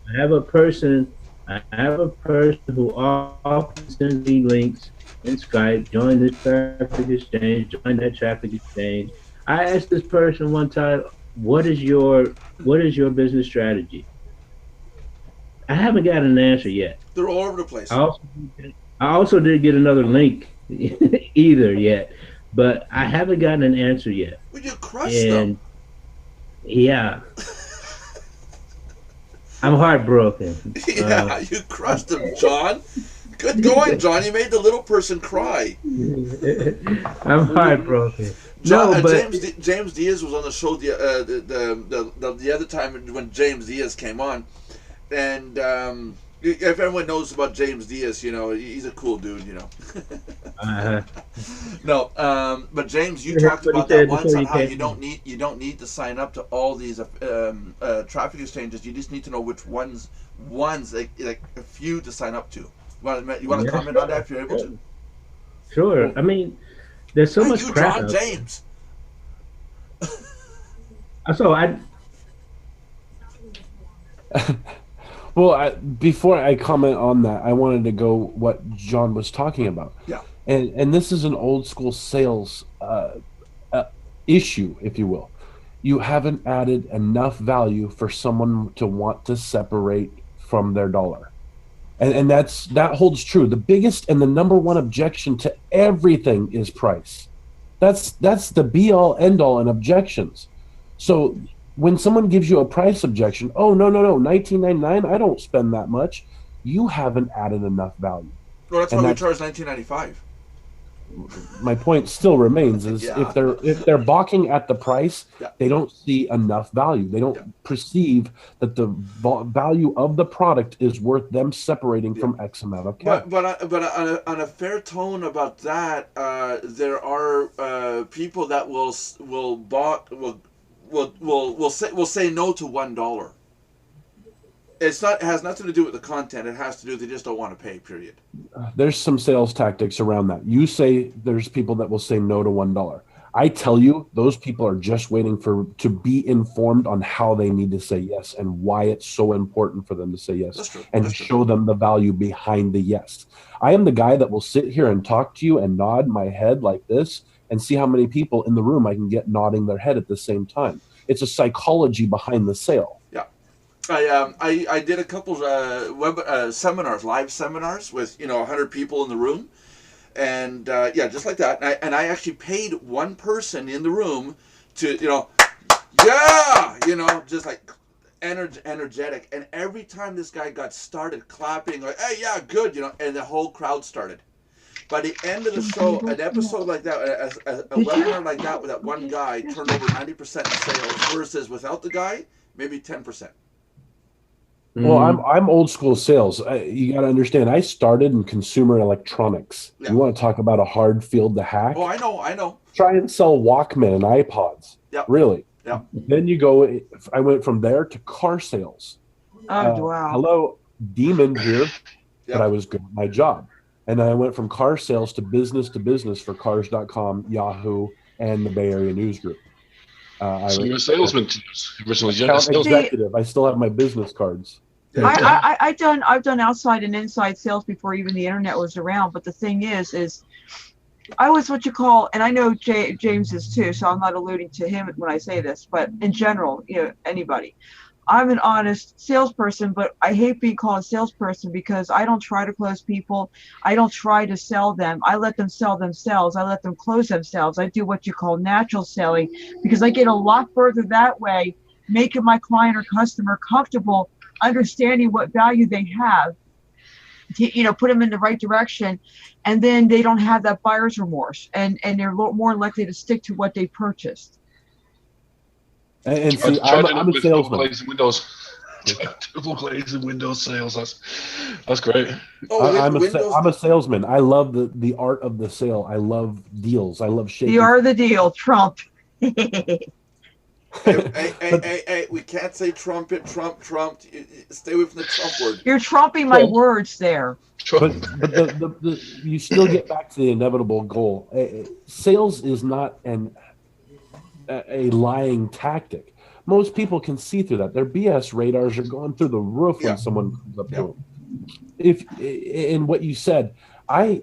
I have a person who often sends me links in Skype, join this traffic exchange, join that traffic exchange. I asked this person one time, what is your business strategy? I haven't got an answer yet. They're all over the place. I also didn't get another link either yet, but I haven't gotten an answer yet. Well, you crushed them. Yeah. I'm heartbroken. Yeah, you crushed them, John. Good going, John. You made the little person cry. I'm heartbroken. John, no, but James Diaz was on the show the other time when James Diaz came on, and if everyone knows about James Diaz, you know, he's a cool dude, you know. No, but James, you talked about that once on how you don't need to sign up to all these traffic exchanges. You just need to know which ones like a few to sign up to. You want to comment on that if you're able to? Sure. I mean, there's so much crap. John James. Well, before I comment on that, I wanted to go what John was talking about. Yeah. And this is an old school sales issue, if you will. You haven't added enough value for someone to want to separate from their dollar. And that holds true. The biggest and the number one objection to everything is price. That's the be all end all in objections. So when someone gives you a price objection, oh no, $19.99, I don't spend that much. You haven't added enough value. Well, that's why we charge $19.95. My point still remains is if they're balking at the price, they don't see enough value. They don't perceive that the value of the product is worth them separating from X amount of cash. But on a fair tone about that, there are people that will say no to $1. It's not. It has nothing to do with the content. It has to do. They just don't want to pay. Period. There's some sales tactics around that. You say there's people that will say no to $1. I tell you, those people are just waiting to be informed on how they need to say yes and why it's so important for them to say yes. That's true. And That's to true. show them the value behind the yes. I am the guy that will sit here and talk to you and nod my head like this and see how many people in the room I can get nodding their head at the same time. It's a psychology behind the sale. Yeah. I did a couple seminars, live seminars with 100 people in the room. And just like that. And I actually paid one person in the room to, just like energetic. And every time this guy got started clapping, like, hey, yeah, good, and the whole crowd started. By the end of the show, an episode like that, a webinar like that with that one guy turned over 90% in sales versus without the guy, maybe 10%. Well, I'm old school sales. You got to understand, I started in consumer electronics. Yeah. You want to talk about a hard field to hack? Oh, I know. Try and sell Walkman and iPods. Yep. Really? Yeah. Then you go, I went from there to car sales. Oh, wow. Hello, demon here, Yep. but I was good at my job. And then I went from car sales to business for Cars.com, Yahoo, and the Bay Area News Group. So you're a salesman, originally. Account executive. I still have my business cards. I've done outside and inside sales before even the internet was around. But the thing is I was what you call, and I know James is too, so I'm not alluding to him when I say this, but in general, anybody. I'm an honest salesperson, but I hate being called a salesperson because I don't try to close people. I don't try to sell them. I let them sell themselves. I let them close themselves. I do what you call natural selling because I get a lot further that way, making my client or customer comfortable, understanding what value they have, to, put them in the right direction, and then they don't have that buyer's remorse, and they're more likely to stick to what they purchased. And see, I'm a salesman. Double glazing Windows sales. That's great. I'm a salesman. I love the art of the sale. I love deals. I love shaking. The art of the deal, Trump. Hey, we can't say Trump. Stay away from the Trump word. You're trumping my words there. But you still get back to the inevitable goal. Sales is not a lying tactic. Most people can see through that. Their BS radars are going through the roof when someone comes up to them. If in what you said, I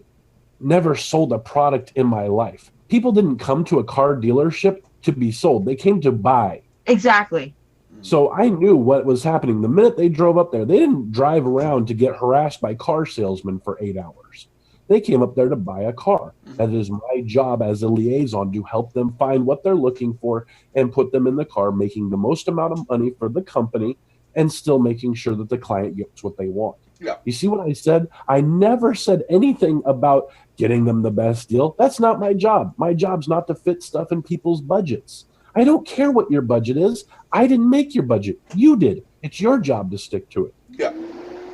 never sold a product in my life. People didn't come to a car dealership to be sold. They came to buy. Exactly. So I knew what was happening. The minute they drove up there, they didn't drive around to get harassed by car salesmen for 8 hours. They came up there to buy a car. That is my job as a liaison, to help them find what they're looking for and put them in the car, making the most amount of money for the company and still making sure that the client gets what they want. Yeah. You see what I said? I never said anything about getting them the best deal. That's not my job. My job's not to fit stuff in people's budgets. I don't care what your budget is. I didn't make your budget. You did. It's your job to stick to it. Yeah.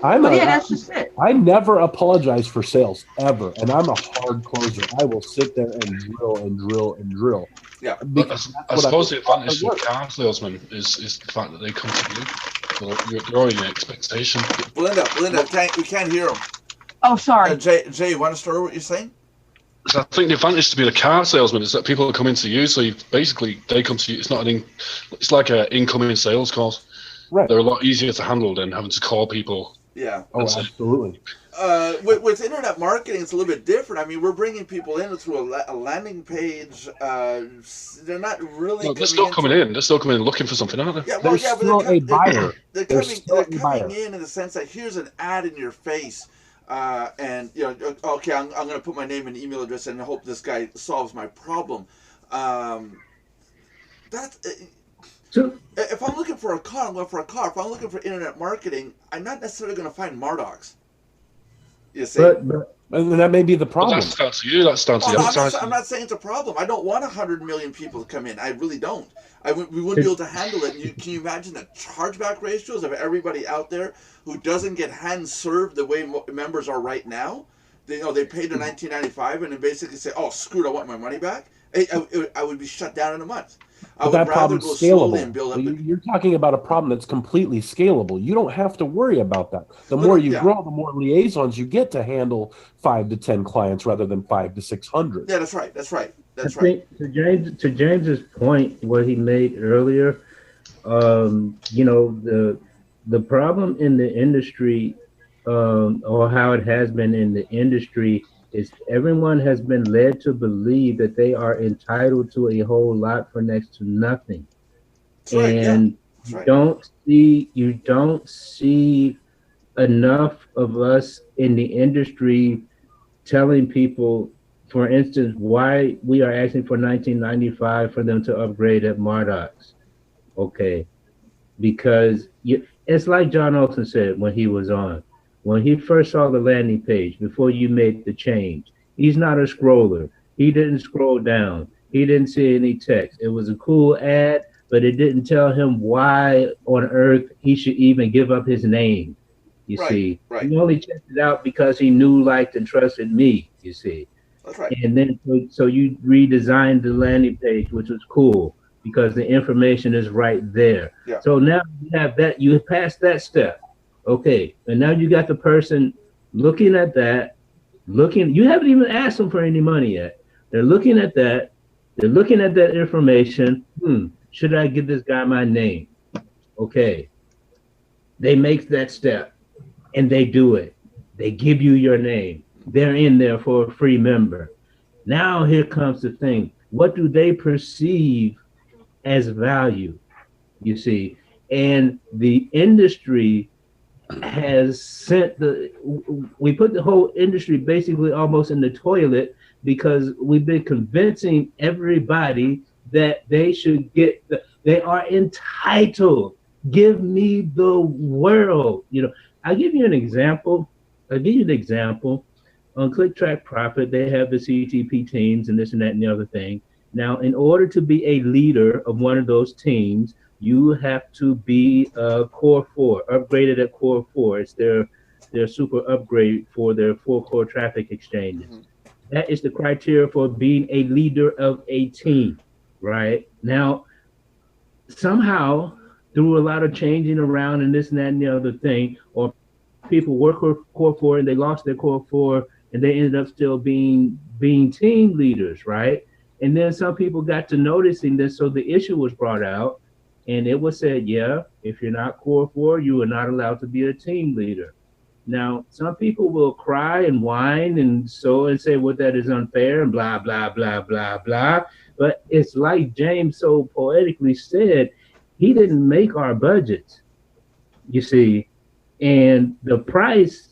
That's just it. I never apologize for sales, ever. And I'm a hard closer. I will sit there and drill and drill and drill. Yeah. I suppose the advantage for car salesmen is the fact that they come to you. So you're already in expectation. Belinda, we can't hear him. Oh, sorry. Jay, you want to start what you're saying? So I think the advantage to be a car salesman is that people come into you. So they come to you. It's like an incoming sales calls. Right. They're a lot easier to handle than having to call people. Yeah. Oh, absolutely. With internet marketing, it's a little bit different. I mean, we're bringing people in through a landing page. They're not really. No, they're still coming in. They're still coming in looking for something, aren't they? Yeah, well, There's still a buyer. They're coming in the sense that here's an ad in your face. And okay, I'm going to put my name and email address and hope this guy solves my problem. If I'm looking for a car, I'm going for a car. If I'm looking for internet marketing, I'm not necessarily going to find Mardox. You see? But that may be the problem. That's down to you. That's down to the I'm not saying it's a problem. I don't want 100 million people to come in. I really don't. We wouldn't be able to handle it. Can you imagine the chargeback ratios of everybody out there who doesn't get hand served the way members are right now? They paid in $19.95 and then basically say, "Oh, screwed! I want my money back." I would be shut down in a month. I But would that rather problem's go slowly scalable. and build up. You're talking about a problem that's completely scalable. You don't have to worry about that. The more you grow, the more liaisons you get to handle 5 to 10 clients rather than 5 to 600. Yeah, that's right. That's right. That's I think to James's point, what he made earlier, you know, the problem in the industry, or how it has been in the industry, is everyone has been led to believe that they are entitled to a whole lot for next to nothing. That's right, And right. you don't see enough of us in the industry telling people, for instance, why we are asking for $19.95 for them to upgrade at Mardox. Okay, because it's like John Olson said when he was on. When he first saw the landing page, before you made the change, he's not a scroller. He didn't scroll down. He didn't see any text. It was a cool ad, but it didn't tell him why on earth he should even give up his name. You see, he only checked it out because he knew, liked, and trusted me. You see, that's right. And then so you redesigned the landing page, which was cool because the information is right there. Yeah. So now you have that. You passed that step. Okay, and now you got the person looking at that, you haven't even asked them for any money yet. They're looking at that, they're looking at that information. Should I give this guy my name? Okay. They make that step and they do it. They give you your name. They're in there for a free member. Now here comes the thing. What do they perceive as value? You see, and the industry has sent we put the whole industry basically almost in the toilet because we've been convincing everybody that they should get they are entitled. Give me the world. You know, I'll give you an example. On Click Track Profit, they have the CTP teams and this and that and the other thing. Now, in order to be a leader of one of those teams, you have to be Core 4, upgraded at Core 4. It's their super upgrade for their 4 core traffic exchanges. That is the criteria for being a leader of a team, right? Now, somehow, through a lot of changing around and this and that and the other thing, or people work with Core 4 and they lost their Core 4 and they ended up still being team leaders, right? And then some people got to noticing this, so the issue was brought out. And it was said, yeah, if you're not Core 4, you are not allowed to be a team leader. Now, some people will cry and whine and say, well, that is unfair and blah, blah, blah, blah, blah. But it's like James so poetically said, he didn't make our budgets, you see. And the price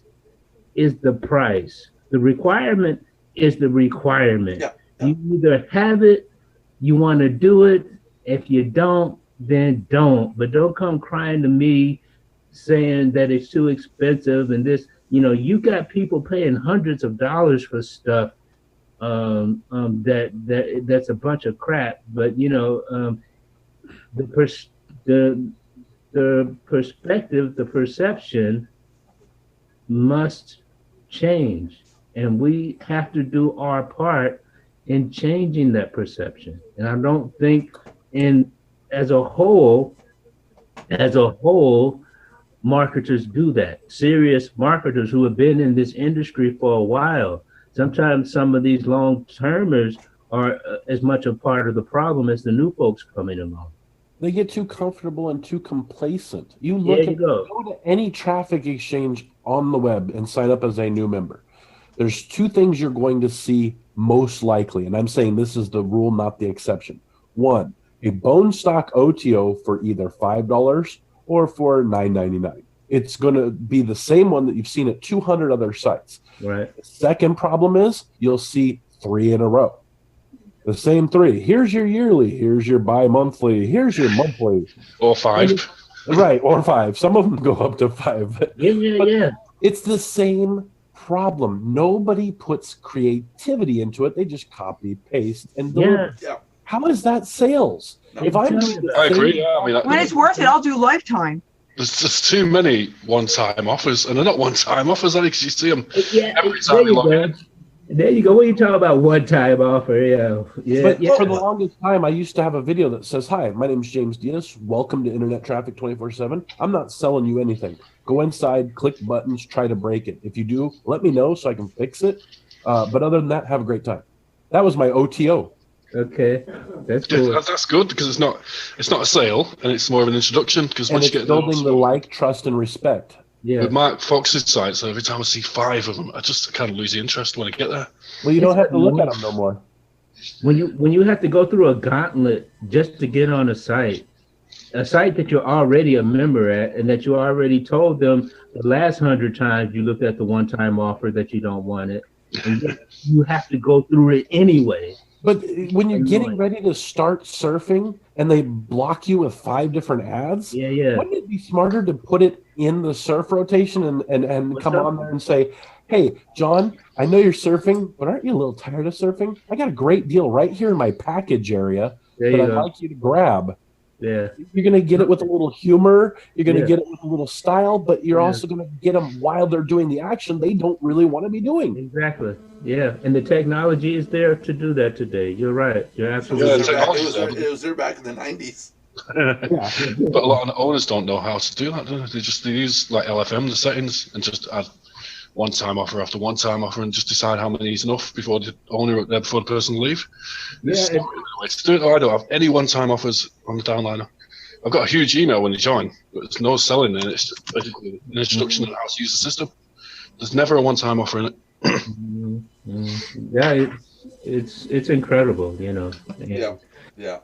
is the price. The requirement is the requirement. Yeah. You either have it, you want to do it. If you don't, then don't. But don't come crying to me saying that it's too expensive and this, you know, you got people paying hundreds of dollars for stuff that's a bunch of crap. But you know, the perspective, the perception must change, and we have to do our part in changing that perception. And I don't think as a whole, marketers do that. Serious marketers who have been in this industry for a while. Sometimes some of these long-termers are as much a part of the problem as the new folks coming along. They get too comfortable and too complacent. Go to any traffic exchange on the web and sign up as a new member. There's two things you're going to see most likely, and I'm saying this is the rule, not the exception. One, a bone stock OTO for either $5 or for $9.99. It's going to be the same one that you've seen at 200 other sites. Right. The second problem is you'll see 3 in a row. The same 3. Here's your yearly. Here's your bi-monthly. Here's your monthly. Or 5. Right, or 5. Some of them go up to 5. Yeah. It's the same problem. Nobody puts creativity into it. They just copy, paste, and deliver. Yeah. How is that sales? If I agree. Yeah, I mean, when it's worth it, I'll do lifetime. There's too many one-time offers, and they're not one-time offers, Alex. You see them Yeah, every time you log in. There you go. When you talk about one-time offer, But yeah. for the longest time, I used to have a video that says, "Hi, my name is James Diaz. Welcome to Internet Traffic 24/7. I'm not selling you anything. Go inside, click buttons, try to break it. If you do, let me know so I can fix it. But other than that, have a great time." That was my OTO. Okay, that's Yeah, cool. that's good because it's not a sale and it's more of an introduction because And once it's you get building the like, trust, and respect. Yeah. with Mark Fox's sites, every time I see 5 of them, I just kind of lose the interest when I get there. Well, you don't It's have to look at annoying. them no more. When you have to go through a gauntlet just to get on a site that you're already a member at, and that you already told them the last 100 times you looked at the one-time offer that you don't want it, and yet you have to go through it anyway. But when you're getting Annoying. ready to start surfing and they block you with 5 different ads, Yeah. wouldn't it be smarter to put it in the surf rotation and come on there and say, "Hey, John, I know you're surfing, but aren't you a little tired of surfing? I got a great deal right here in my package area There that you I'd go. like you to grab." Yeah. You're going to get it with a little humor. You're going to Yeah. get it with a little style, but you're Yeah. also going to get them while they're doing the action they don't really want to be doing. Exactly. Yeah, and the technology is there to do that today. You're right. You're It absolutely was, Yeah, there back, technology's there. it was there back in the 90s. Yeah. But a lot of the owners don't know how to do that, do they? They use like LFM, the settings, and just add one-time offer after one-time offer and just decide how many is enough before the owner, before the person leave. It's Yeah, not really the way to do it. I don't have any one-time offers on the downliner. I've got a huge email when you join, but there's no selling in it. It's just basically an introduction on how to use the system. There's never a one-time offer in it. Yeah, it's incredible, you know. Yeah.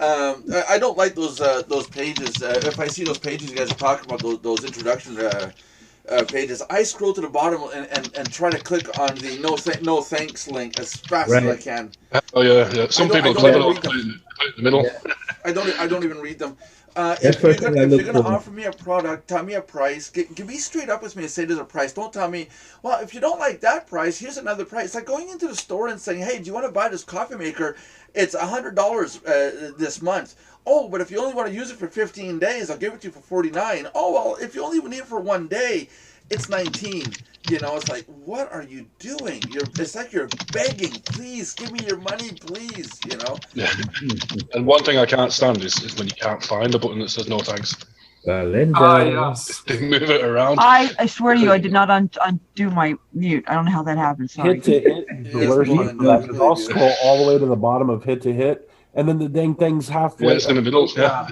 I don't like those pages. If I see those pages you guys are talking about, those introduction pages, I scroll to the bottom and try to click on the no thanks link as fast as I Right. can. Oh yeah. Some I people don't click even it read put it them. in the middle. I don't even read them. That's If you're first thing gonna I if look you're gonna for. offer me a product, tell me a price. Be straight up with me and say there's a price. Don't tell me, well, if you don't like that price, here's another price. It's like going into the store and saying, hey, do you want to buy this coffee maker? It's $100 this month. Oh, but if you only want to use it for 15 days, I'll give it to you for $49. Oh, well, if you only need it for 1 day, it's $19. You know, it's like, what are you doing? It's like you're begging, please give me your money, please. You know. Yeah. And one thing I can't stand is when you can't find a button that says no thanks. Linda. Yes. They move it around. I swear to you, I did not undo my mute. I don't know how that happened. Sorry. Hit to hit is the Yes, worst well, one for that, 'cause I'll scroll all the way to the bottom of hit to hit, and then the dang thing's halfway. Yeah, it's in the middle. Yeah.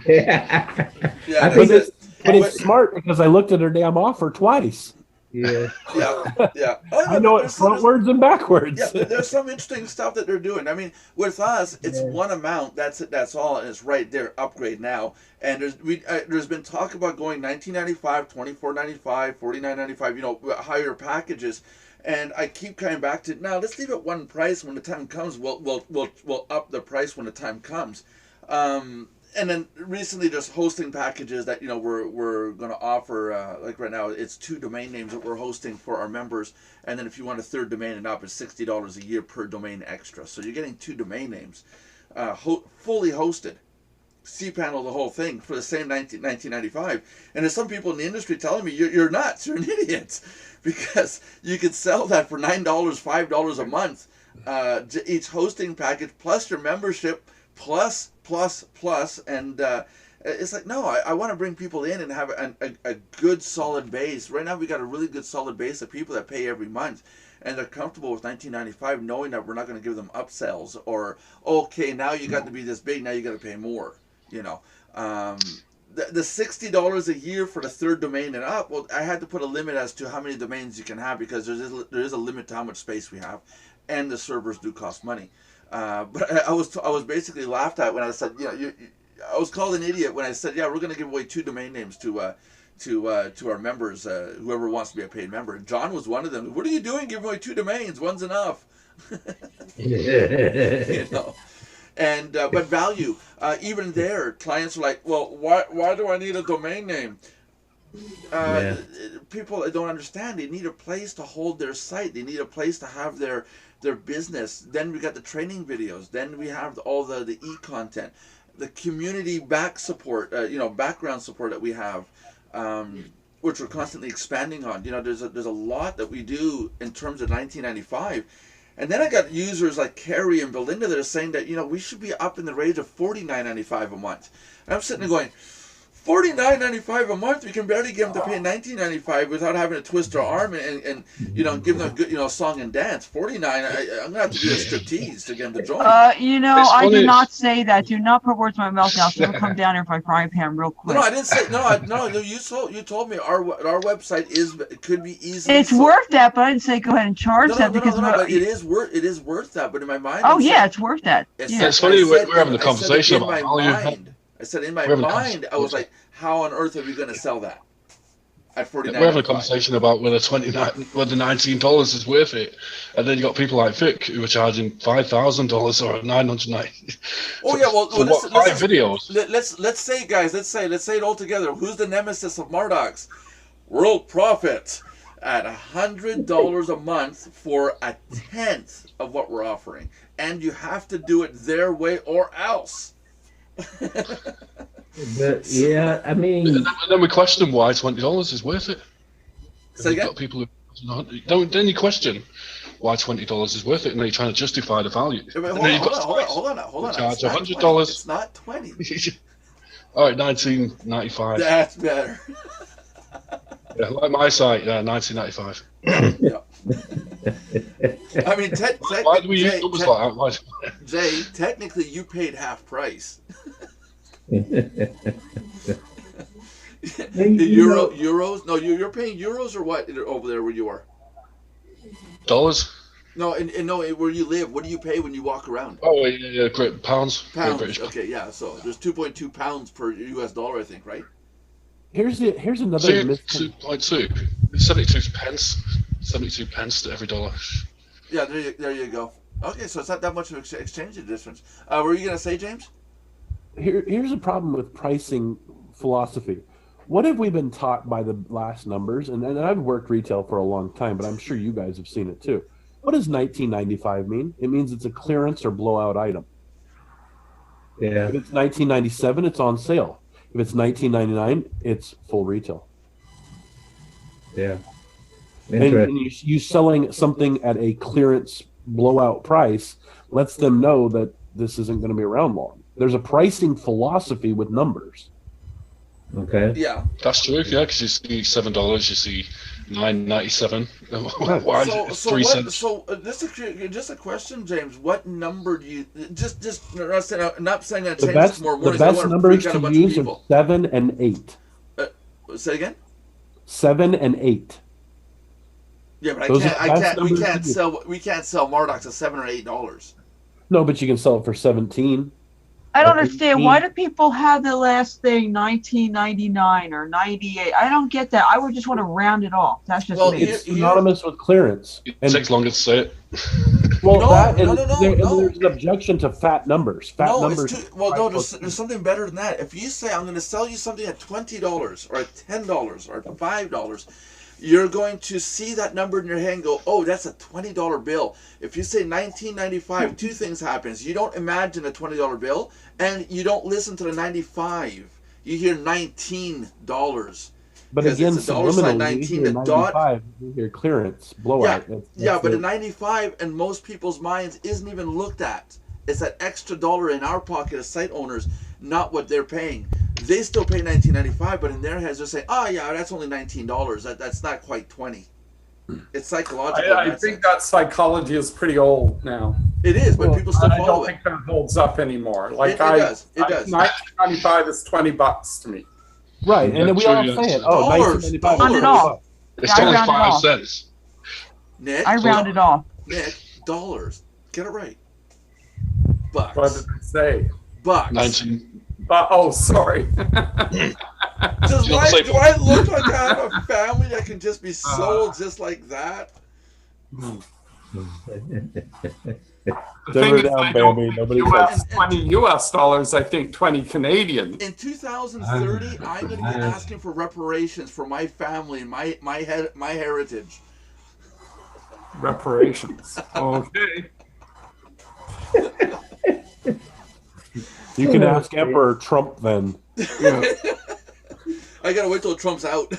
Yeah. Yeah, I But think it's, but it's smart because I looked at her damn offer twice. yeah. yeah. Oh, I know it frontwards and backwards. Yeah, there's some interesting stuff that they're doing. I mean, with us, it's one amount. That's it. That's all, and it's right there. Upgrade now. And there's been talk about going $19.95, $24.95, $49.95. You know, higher packages. And I keep coming back to now. Let's leave it one price. When the time comes, we'll up the price when the time comes. And then recently, there's hosting packages that we're going to offer. Like right now, it's 2 domain names that we're hosting for our members, and then if you want a 3rd domain and up, it's $60 a year per domain extra. So you're getting 2 domain names, fully hosted, cPanel the whole thing for the same $19.95. And there's some people in the industry telling me you're nuts, you're an idiot, because you could sell that for $9, $5 a month, each hosting package plus your membership plus, and it's like, no, I want to bring people in and have a good solid base. Right now we got a really good solid base of people that pay every month, and they're comfortable with $19.95, knowing that we're not going to give them upsells or, okay, now you got to be this big, now you got to pay more. You know, the $60 a year for the 3rd domain and up. Well, I had to put a limit as to how many domains you can have, because there is a limit to how much space we have, and the servers do cost money. But I was basically laughed at when I said, I was called an idiot when I said, yeah, we're going to give away 2 domain names to our members, whoever wants to be a paid member. And John was one of them. What are you doing? Giving away 2 domains? One's enough. You know. And but value, even there, clients are like, well, why do I need a domain name? People don't understand. They need a place to hold their site. They need a place to have their business. Then we got the training videos. Then we have all the e-content, the community background support that we have. which we're constantly expanding on. There's a lot that we do in terms of 1995. And then I got users like Carrie and Belinda that are saying that, we should be up in the range of $49.95 a month. And I'm sitting there going, $49.95 a month? We can barely get them to pay $19.95 without having to twist our arm and give them a good, song and dance. $49, I'm going to have to do a striptease to get them to join. I did not say that. Do not put words in my mouth now. So come down here for my frying pan real quick. No, I didn't say, no, you told me our website could be easily. It's worth that, but I didn't say go ahead and charge that because but it is worth that. But in my mind, it's worth that. It's funny we're having a conversation about value. I said in my mind, I was like, how on earth are we going to sell that at $49? We're having a conversation about whether $19 is worth it, and then you got people like Vic who are charging $5,000 or $990. Oh yeah, well, listen, 5 videos. Let's say, guys, let's say it all together. Who's the nemesis of Mardox? World Profit at $100 a month for a tenth of what we're offering, and you have to do it their way or else. But yeah, I mean, and then we question why $20 is worth it. Say again? Got people who then you question why $20 is worth it, and then you're trying to justify the value. Hold on. Charge $100. It's not $20. All right, $19.95. That's better. Yeah, like my site, $19.95. Yeah. I mean, why do we use numbers like that? Jay, technically, you paid half price. Euros? No, you're paying euros or what over there where you are? Dollars? No, and no, where you live, what do you pay when you walk around? Oh, yeah, great pounds. Pounds. Okay, yeah. So there's 2.2 pounds per US dollar, I think, right? Here's another 2.2. 72 pence. 72 pence to every dollar. Yeah, there you go. Okay, so it's not that much of an exchange difference. What were you gonna say, James? Here's a problem with pricing philosophy. What have we been taught by the last numbers? And I've worked retail for a long time, but I'm sure you guys have seen it too. What does $19.95 mean? It means it's a clearance or blowout item. Yeah. If it's $19.97, it's on sale. If it's $19.99, it's full retail. Yeah. And you selling something at a clearance blowout price lets them know that this isn't going to be around long. There's a pricing philosophy with numbers. Okay. Yeah. That's true, yeah, because you see $7, you see $9.97. Why is it 3 cents? So just a question, James. What number do you just not saying that changes more the best numbers to use are 7 and 8. Say again. 7 and 8. Yeah, but we can't sell Mardox at $7 or $8. No, but you can sell it for 17. I don't understand. Why do people have the last thing 1999 or 98? I don't get that. I would just want to round it off. That's just me. It's synonymous with clearance. It takes longer to say it. Well, there's an objection to fat numbers. There's something better than that. If you say I'm going to sell you something at $20 or at $10 or at $5, you're going to see that number in your head and go, oh, that's a $20 bill. If you say 1995, two things happens. You don't imagine a $20 bill, and you don't listen to the 95. You hear $19. But again, subliminally, you hear 95, you hear clearance, blowout. Yeah, but the 95 in most people's minds isn't even looked at. It's that extra dollar in our pocket as site owners, not what they're paying. They still pay $19.95, but in their heads they're saying, "Oh yeah, that's only $19. That's not quite $20." It's psychological. I think that psychology is pretty old now. It is, but people still follow it. I don't think that holds up anymore. Like it does. It does. $19.95 is $20 to me. Right, and then we all say it. Oh, $19.95. Round it off. It's only 5 cents. Nick, I round it off. Nick, dollars. Get it right. Bucks. What did it say? Bucks. 19. Oh, sorry. Do I look like I have a family that can just be sold just like that? The Simmer thing is, down, baby. Nobody US, 20 US dollars, I think 20 Canadian. In 2030, I'm going to be asking for reparations for my family and my heritage. Reparations. Okay. You can ask Emperor Trump then. I gotta wait till Trump's out.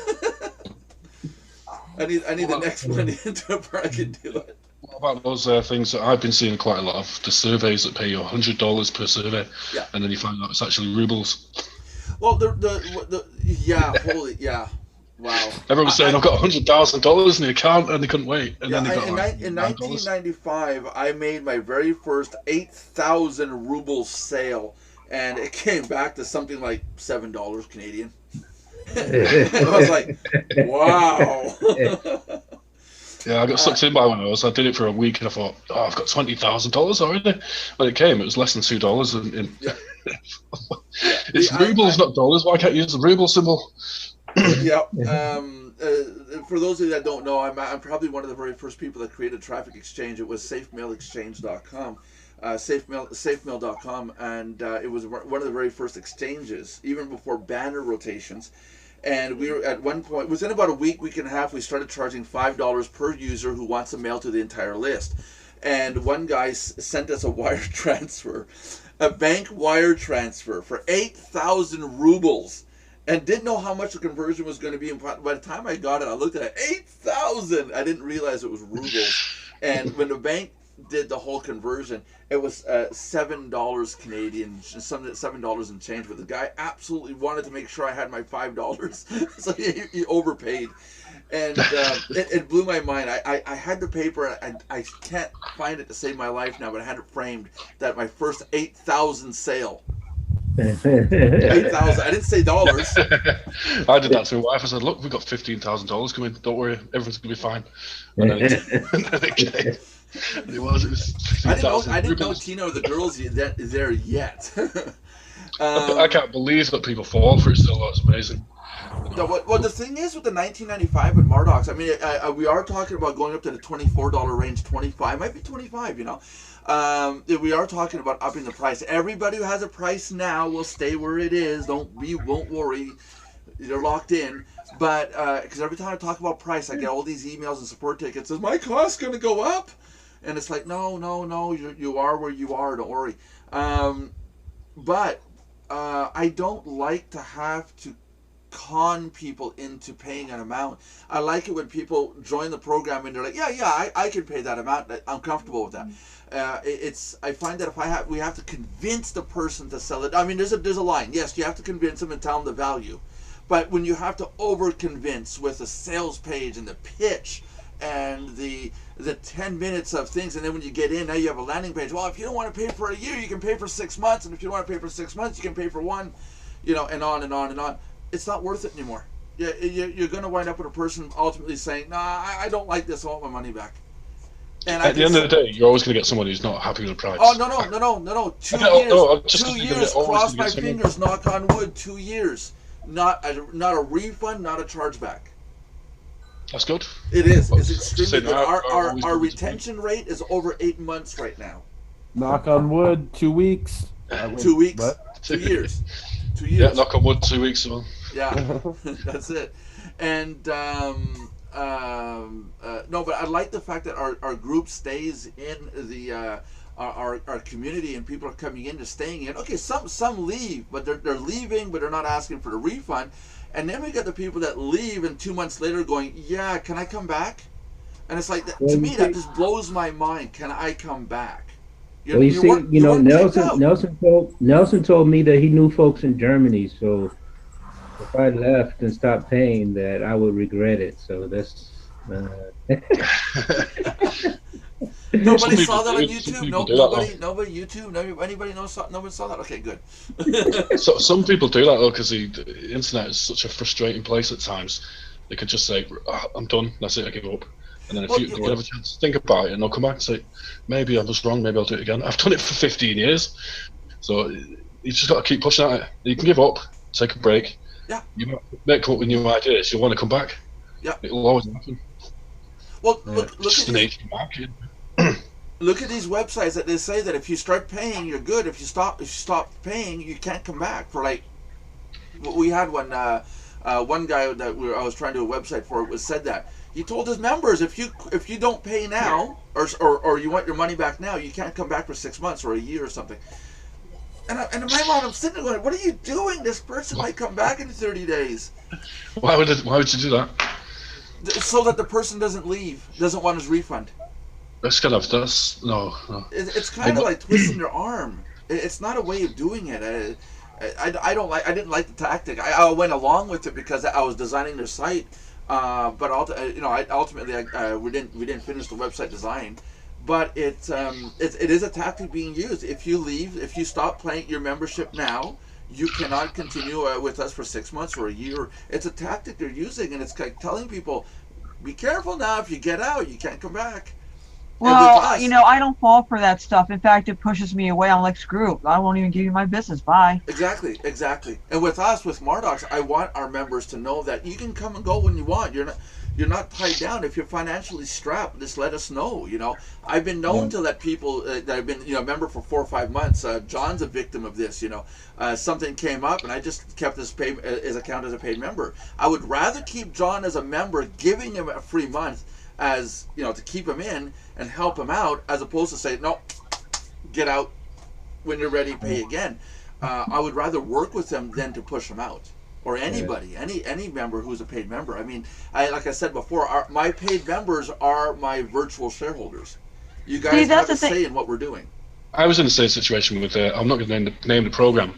I need the next money into it where I can do it. What about those things that I've been seeing quite a lot of? The surveys that pay you $100 per survey, Yeah. and then you find out it's actually rubles. Well, yeah. Wow. Everyone was saying I've got $100,000 in the account, and they couldn't wait. And Yeah, then they got in like $9. 1995, I made my very first 8,000 ruble sale, and it came back to something like $7 Canadian. I was like, wow. Yeah, I got sucked in by one of those. I did it for a week, and I thought, oh, I've got $20,000 already. When it came, it was less than $2. Yeah. It's rubles, not dollars. Why can't you use the ruble symbol? Yeah. For those of you that don't know, I'm probably one of the very first people that created traffic exchange. It was safemailexchange.com, safemail.com, and it was one of the very first exchanges, even before banner rotations. And we were at one point, within about a week and a half, we started charging $5 per user who wants to mail to the entire list. And one guy sent us a wire transfer, a bank wire transfer for 8,000 rubles, and didn't know how much the conversion was going to be. And by the time I got it, I looked at it, 8,000. I didn't realize it was rubles. And when the bank did the whole conversion, it was $7 Canadian, $7 and change. But the guy absolutely wanted to make sure I had my $5, so he overpaid, and it blew my mind. I had the paper, and I can't find it to save my life now, but I had it framed that my first 8,000 sale. 8,000. I didn't say dollars. I did that to my wife. I said, "Look, we've got $15,000 coming. Don't worry, everything's gonna be fine." And then it came. It was I didn't know Tina or the girls there yet. I can't believe that people fall for it still. That's amazing. Well, the thing is with the 1995 and Mardox, I mean, we are talking about going up to the $24 range, 25, might be 25, you know. We are talking about upping the price. Everybody who has a price now will stay where it is. Won't worry. They're locked in. But because every time I talk about price, I get all these emails and support tickets. Is my cost going to go up? And it's like, no, you are where you are. Don't worry. But I don't like to have to con people into paying an amount. I like it when people join the program and they're like, yeah, I can pay that amount. I'm comfortable with that. I find that we have to convince the person to sell it. I mean, there's a line. Yes, you have to convince them and tell them the value. But when you have to over-convince with the sales page and the pitch and the 10 minutes of things, and then when you get in, now you have a landing page. Well, if you don't want to pay for a year, you can pay for 6 months, and if you don't want to pay for 6 months, you can pay for one, and on and on and on. It's not worth it anymore. You're going to wind up with a person ultimately saying, "No, I don't like this. I want my money back." And at the end of the day, you're always going to get someone who's not happy with the price. Oh, no. 2 years, cross my fingers, knock on wood, 2 years. Not a refund, not a chargeback. That's good. It is. It's extremely good. Our retention rate is over 8 months right now. Knock on wood, 2 weeks. 2 weeks. What? 2 years. 2 years. Yeah, knock on wood, 2 weeks. Well. Yeah, that's it. And no, but I like the fact that our group stays in the our community, and people are coming in to staying in. Okay, some leave, but they're leaving, but they're not asking for the refund. And then we got the people that leave, and 2 months later going, "Yeah, can I come back?" And it's like, to me, that just blows my mind. Can I come back? Well, you see, Nelson told me that he knew folks in Germany, so if I left and stopped paying, that I would regret it. So that's. Nobody saw that on YouTube. Nobody YouTube. Anybody knows? Nobody saw that. Okay, good. So some people do that though, because the internet is such a frustrating place at times. They could just say, "I'm done. That's it. I give up." And then if you have a chance to think about it, and they'll come back and say, "Maybe I was wrong. Maybe I'll do it again." I've done it for 15 years, so you just got to keep pushing at it. You can give up, take a break. Yeah. You might come up with new ideas. You'll want to come back. Yeah. It'll always happen. Well, look at the nature of the market. Look at these websites that they say that if you start paying, you're good. If you stop paying, you can't come back. For like, we had one guy that I was trying to do a website for said that he told his members, if you don't pay now or you want your money back now, you can't come back for 6 months or a year or something. And in my mind, I'm sitting there going, "What are you doing? This person might come back in 30 days." Why would you do that? so that the person doesn't leave, doesn't want his refund. That's kind of no. It's kind of like twisting your arm. It's not a way of doing it. I don't like. I didn't like the tactic. I went along with it because I was designing their site, but ultimately we didn't finish the website design. But it is a tactic being used. If you leave, if you stop paying your membership now, you cannot continue with us for 6 months or a year. It's a tactic they're using, and it's like telling people, be careful now. If you get out, you can't come back. Well, I don't fall for that stuff. In fact, it pushes me away. I'm like, screw it. I won't even give you my business. Bye. Exactly. And with us, with Mardox, I want our members to know that you can come and go when you want. You're not tied down. If you're financially strapped, just let us know. I've been known to let people that have been a member for 4 or 5 months. John's a victim of this. Something came up, and I just kept his account as a paid member. I would rather keep John as a member, giving him a free month, as to keep him in and help him out, as opposed to say, no, get out when you're ready, pay again. I would rather work with them than to push them out, or anybody, any member who's a paid member. I mean, like I said before, my paid members are my virtual shareholders. You guys have a say in what we're doing. I was in the same situation with, I'm not going to name the program,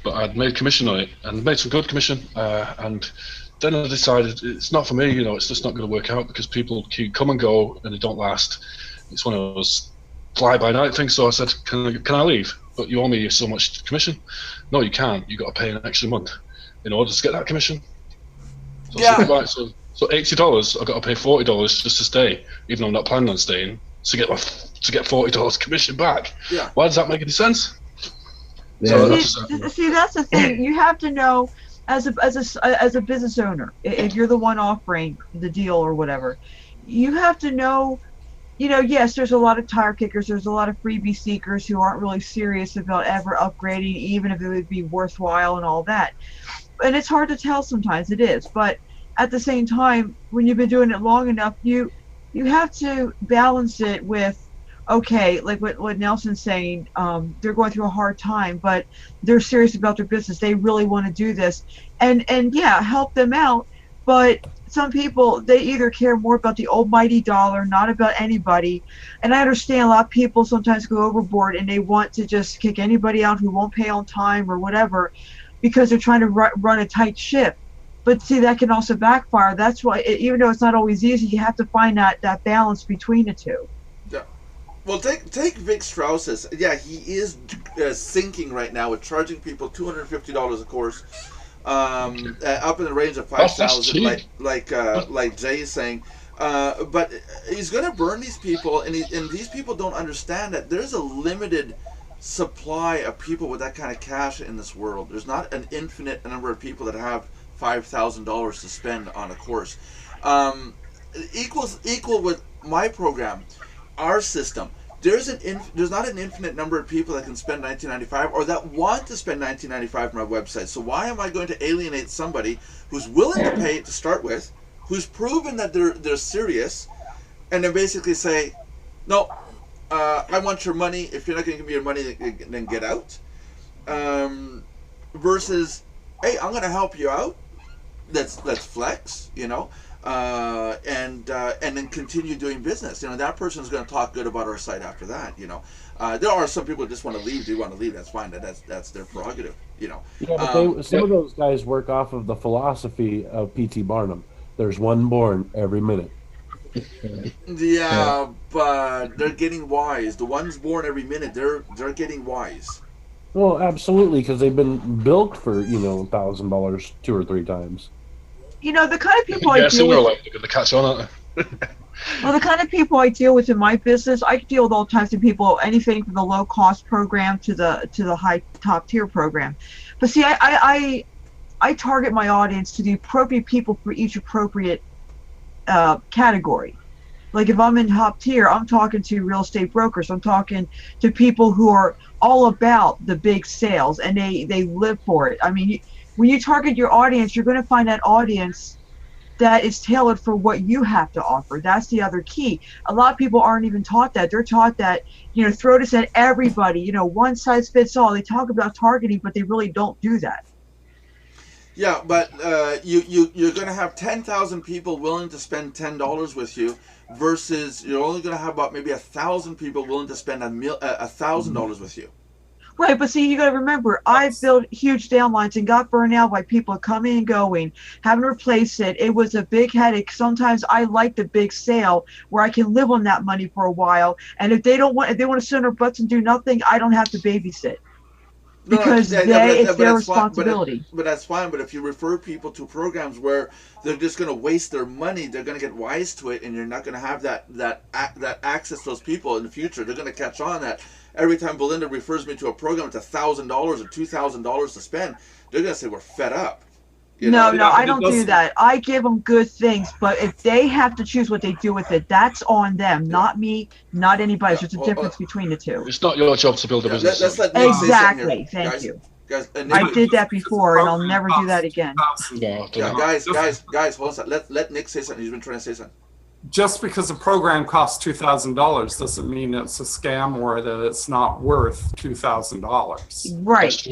but I'd made commission on it, and made some good commission, and then I decided it's not for me. It's just not going to work out because people come and go and they don't last. It's one of those fly-by-night things. So I said, can I leave? But you owe me so much commission. No, you can't. You got to pay an extra month in order to get that commission. So I said, right, so $80, I've got to pay $40 just to stay, even though I'm not planning on staying, to get $40 commission back. Yeah. Why does that make any sense? Yeah. See, that's the thing. You have to know, as a business owner, if you're the one offering the deal or whatever, you have to know, yes, there's a lot of tire kickers, there's a lot of freebie seekers who aren't really serious about ever upgrading, even if it would be worthwhile and all that. And it's hard to tell sometimes, it is. But at the same time, when you've been doing it long enough, you have to balance it with, okay, like what Nelson's saying, they're going through a hard time, but they're serious about their business. They really want to do this, and yeah, help them out. But some people, they either care more about the almighty dollar, not about anybody. And I understand a lot of people sometimes go overboard and they want to just kick anybody out who won't pay on time or whatever, because they're trying to run a tight ship. But see, that can also backfire. That's why, even though it's not always easy, you have to find that balance between the two. Well, take Vic Strauss. Yeah, he is sinking right now with charging people $250 a course, up in the range of 5,000, like Jay is saying. But he's going to burn these people, and these people don't understand that there's a limited supply of people with that kind of cash in this world. There's not an infinite number of people that have $5,000 to spend on a course. Equal with my program. Our system, there's not an infinite number of people that can spend $19.95 or that want to spend $19.95 on my website. So why am I going to alienate somebody who's willing to pay it to start with, who's proven that they're serious, and then basically say, no, I want your money. If you're not going to give me your money, then get out. Versus, hey, I'm going to help you out. Let's flex, and then continue doing business. That person's going to talk good about our site after that. There are some people who just want to leave. Do want to leave? That's fine. That's their prerogative. Yeah, but some of those guys work off of the philosophy of P.T. Barnum. There's one born every minute. Yeah, but they're getting wise. The ones born every minute, they're getting wise. Well, absolutely, because they've been bilked for $1,000 2 or 3 times. The kind of people I deal with. They're going to catch on, aren't they? Well, the kind of people I deal with in my business, I deal with all types of people, anything from the low cost program to the high top tier program. But see, I target my audience to the appropriate people for each appropriate category. Like if I'm in top tier, I'm talking to real estate brokers. I'm talking to people who are all about the big sales and they live for it. I mean, when you target your audience, you're going to find that audience that is tailored for what you have to offer. That's the other key. A lot of people aren't even taught that. They're taught that, throw this at everybody, one size fits all. They talk about targeting, but they really don't do that. Yeah, but you're going to have 10,000 people willing to spend $10 with you, versus you're only going to have about maybe 1,000 people willing to spend $1,000 with you. Right, but see, you got to remember, I built huge downlines and got burned out by people coming and going, having to replace it. It was a big headache. Sometimes I like the big sale where I can live on that money for a while. And if they want to sit on their butts and do nothing, I don't have to babysit. Because it's their responsibility. But that's fine. But if you refer people to programs where they're just going to waste their money, they're going to get wise to it, and you're not going to have that access to those people in the future. They're going to catch on that every time Belinda refers me to a program with $1,000 or $2,000 to spend, they're going to say we're fed up. No, I don't do that. I give them good things, but if they have to choose what they do with it, that's on them, not me, not anybody. There's a difference between the two. It's not your job to build a business. Exactly. Thank you. Guys, I did that before, and I'll never do that again. Guys, hold on a second. Let Nick say something. He's been trying to say something. Just because a program costs $2,000 doesn't mean it's a scam or that it's not worth $2,000. Right.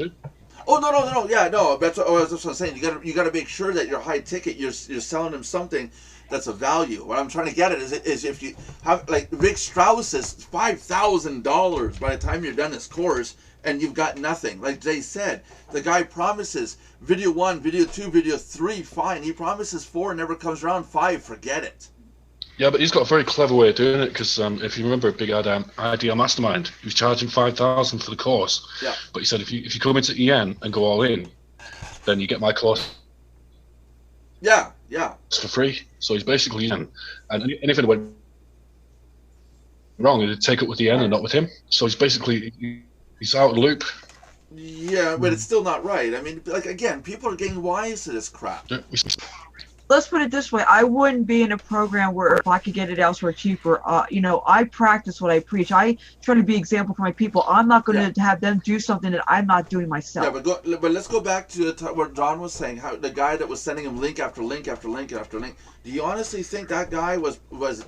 Oh no! Yeah, no. That's what I'm saying. You got to make sure that you're high ticket. You're selling them something that's a value. What I'm trying to get at is if you have, like, Rick Strauss is $5,000 by the time you're done this course, and you've got nothing. Like Jay said, the guy promises video 1, video 2, video 3, fine. He promises 4, never comes around. 5, forget it. Yeah, but he's got a very clever way of doing it, because if you remember Big Idea Mastermind, he was charging $5,000 for the course. Yeah. But he said if you come into EN and go all in, then you get my course. Yeah. It's for free. So he's basically EN, and anything that went wrong, it'd take up with the EN and not with him. So he's out of the loop. Yeah, but it's still not right. I mean, like, again, people are getting wise to this crap. Let's put it this way. I wouldn't be in a program where if I could get it elsewhere cheaper, I practice what I preach. I try to be example for my people. I'm not going to have them do something that I'm not doing myself. Yeah, but let's go back to what John was saying, how the guy that was sending him link after link after link after link. Do you honestly think that guy was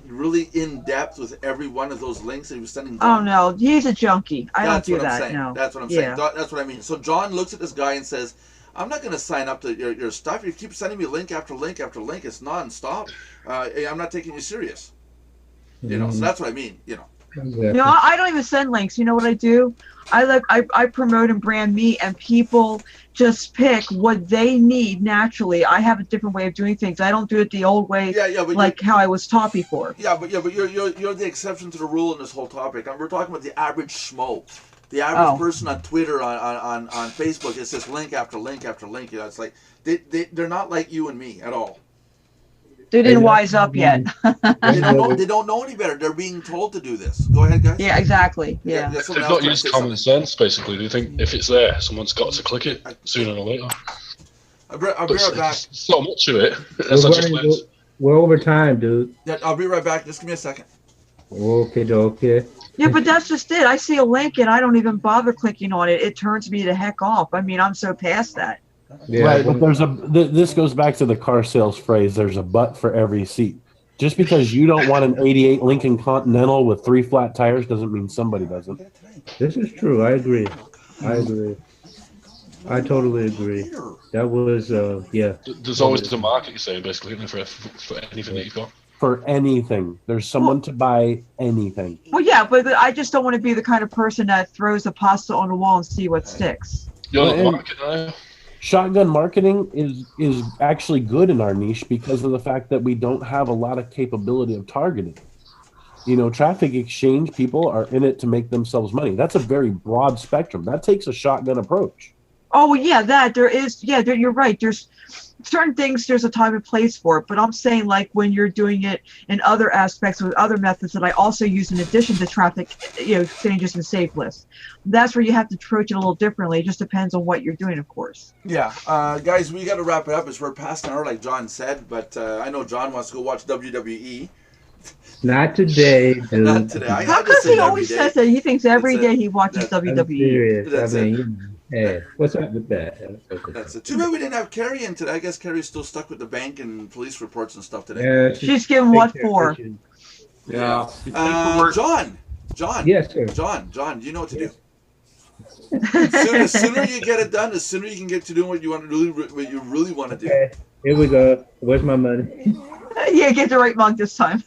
really in depth with every one of those links that he was sending John? Oh, no. He's a junkie. I don't do that. No. That's what I'm saying. That's what I mean. So John looks at this guy and says, I'm not going to sign up to your stuff. You keep sending me link after link after link. It's non-stop. I'm not taking you serious. So that's what I mean. Exactly. No, I don't even send links. You know what I do? I promote and brand me, and people just pick what they need naturally. I have a different way of doing things. I don't do it the old way, like how I was taught before. But you're the exception to the rule in this whole topic. We're talking about the average schmo. The average person on Twitter, on Facebook, it's just link after link after link. It's like they're not like you and me at all. They didn't wise up yet. They don't know any better. They're being told to do this. Go ahead, guys. Yeah, exactly. Yeah. They've not used common sense, basically. They think if it's there, someone's got to click it sooner or later. I'll be right back. So much of it. We're over time, dude. Yeah, I'll be right back. Just give me a second. Okay. Yeah, but that's just it. I see a link and I don't even bother clicking on it. It turns me the heck off. I mean, I'm so past that. Yeah, right, but this goes back to the car sales phrase, there's a butt for every seat. Just because you don't want an 88 Lincoln Continental with 3 flat tires doesn't mean somebody doesn't. This is true. I agree. I totally agree. That was, There's always a market, you're saying, basically, for anything that you've got. For anything. There's someone to buy anything. Well, yeah, but I just don't want to be the kind of person that throws the pasta on the wall and see what sticks. You're not the market now. Shotgun marketing is actually good in our niche because of the fact that we don't have a lot of capability of targeting. Traffic exchange, people are in it to make themselves money. That's a very broad spectrum. That takes a shotgun approach. Oh, yeah, you're right. There's certain things, there's a time and place for it. But I'm saying, like, when you're doing it in other aspects with other methods that I also use in addition to traffic, exchanges and safe lists, that's where you have to approach it a little differently. It just depends on what you're doing, of course. Yeah. Guys, we got to wrap it up as we're past an hour, like John said. But I know John wants to go watch WWE. Not today, dude. Not today. How come he always says that? He thinks every day he watches WWE. That's hey, what's up with that? That's it. Too bad we didn't have Carrie in today. I guess Carrie's still stuck with the bank and police reports and stuff today. Yeah, she's given what for? Yeah. John. Yes, sir. John, you know what to do. Sooner you get it done, the sooner you can get to doing what you really want to do. Okay, here we go. Where's my money? Yeah, get the right mug this time.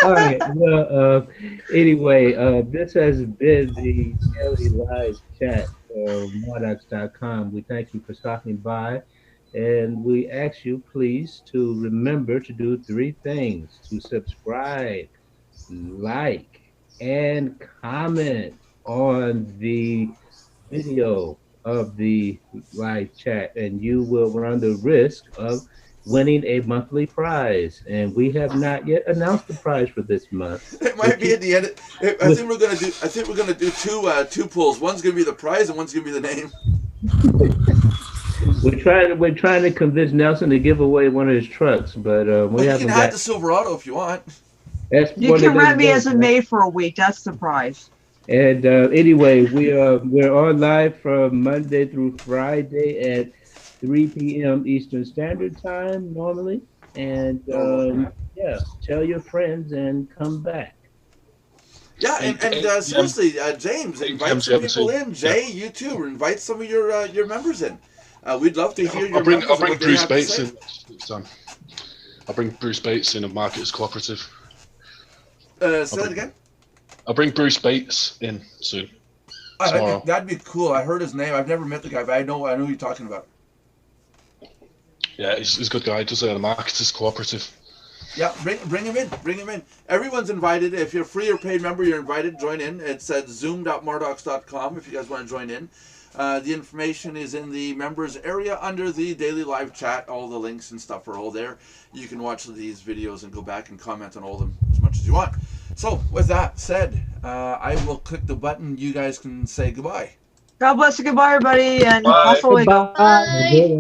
All right. Well, anyway, this has been the daily live chat for Mardox.com. We thank you for stopping by, and we ask you please to remember to do 3 things: to subscribe, like, and comment on the video of the live chat, and you will run the risk of winning a monthly prize. And we have not yet announced the prize for this month. It might be at the end. I think we're gonna do two pulls. One's gonna be the prize, and one's gonna be the name. We're trying to convince Nelson to give away one of his trucks, but we you haven't can got. have the Silverado if you want. You can rent me as a maid for a week. That's the prize. And anyway, we're on live from Monday through Friday at 3 p.m. Eastern Standard Time normally. And yeah, tell your friends and come back. Yeah, and seriously, James, invite some people in. Jay, you too, invite some of your members in. We'd love to hear your members. I'll bring Bruce Bates in. I'll bring Bruce Bates in of Marketers Cooperative. Say that again? I'll bring Bruce Bates in soon. That'd be cool. I heard his name. I've never met the guy, but I know who you're talking about. Yeah, he's a good guy. He does the Marketers Cooperative. Yeah, bring him in. Bring him in. Everyone's invited. If you're a free or paid member, you're invited. Join in. It's at zoom.mardox.com if you guys want to join in. The information is in the members area under the daily live chat. All the links and stuff are all there. You can watch these videos and go back and comment on all of them as much as you want. So, with that said, I will click the button. You guys can say goodbye. God bless you. Goodbye, everybody. And Bye. Mardox Logo. Bye.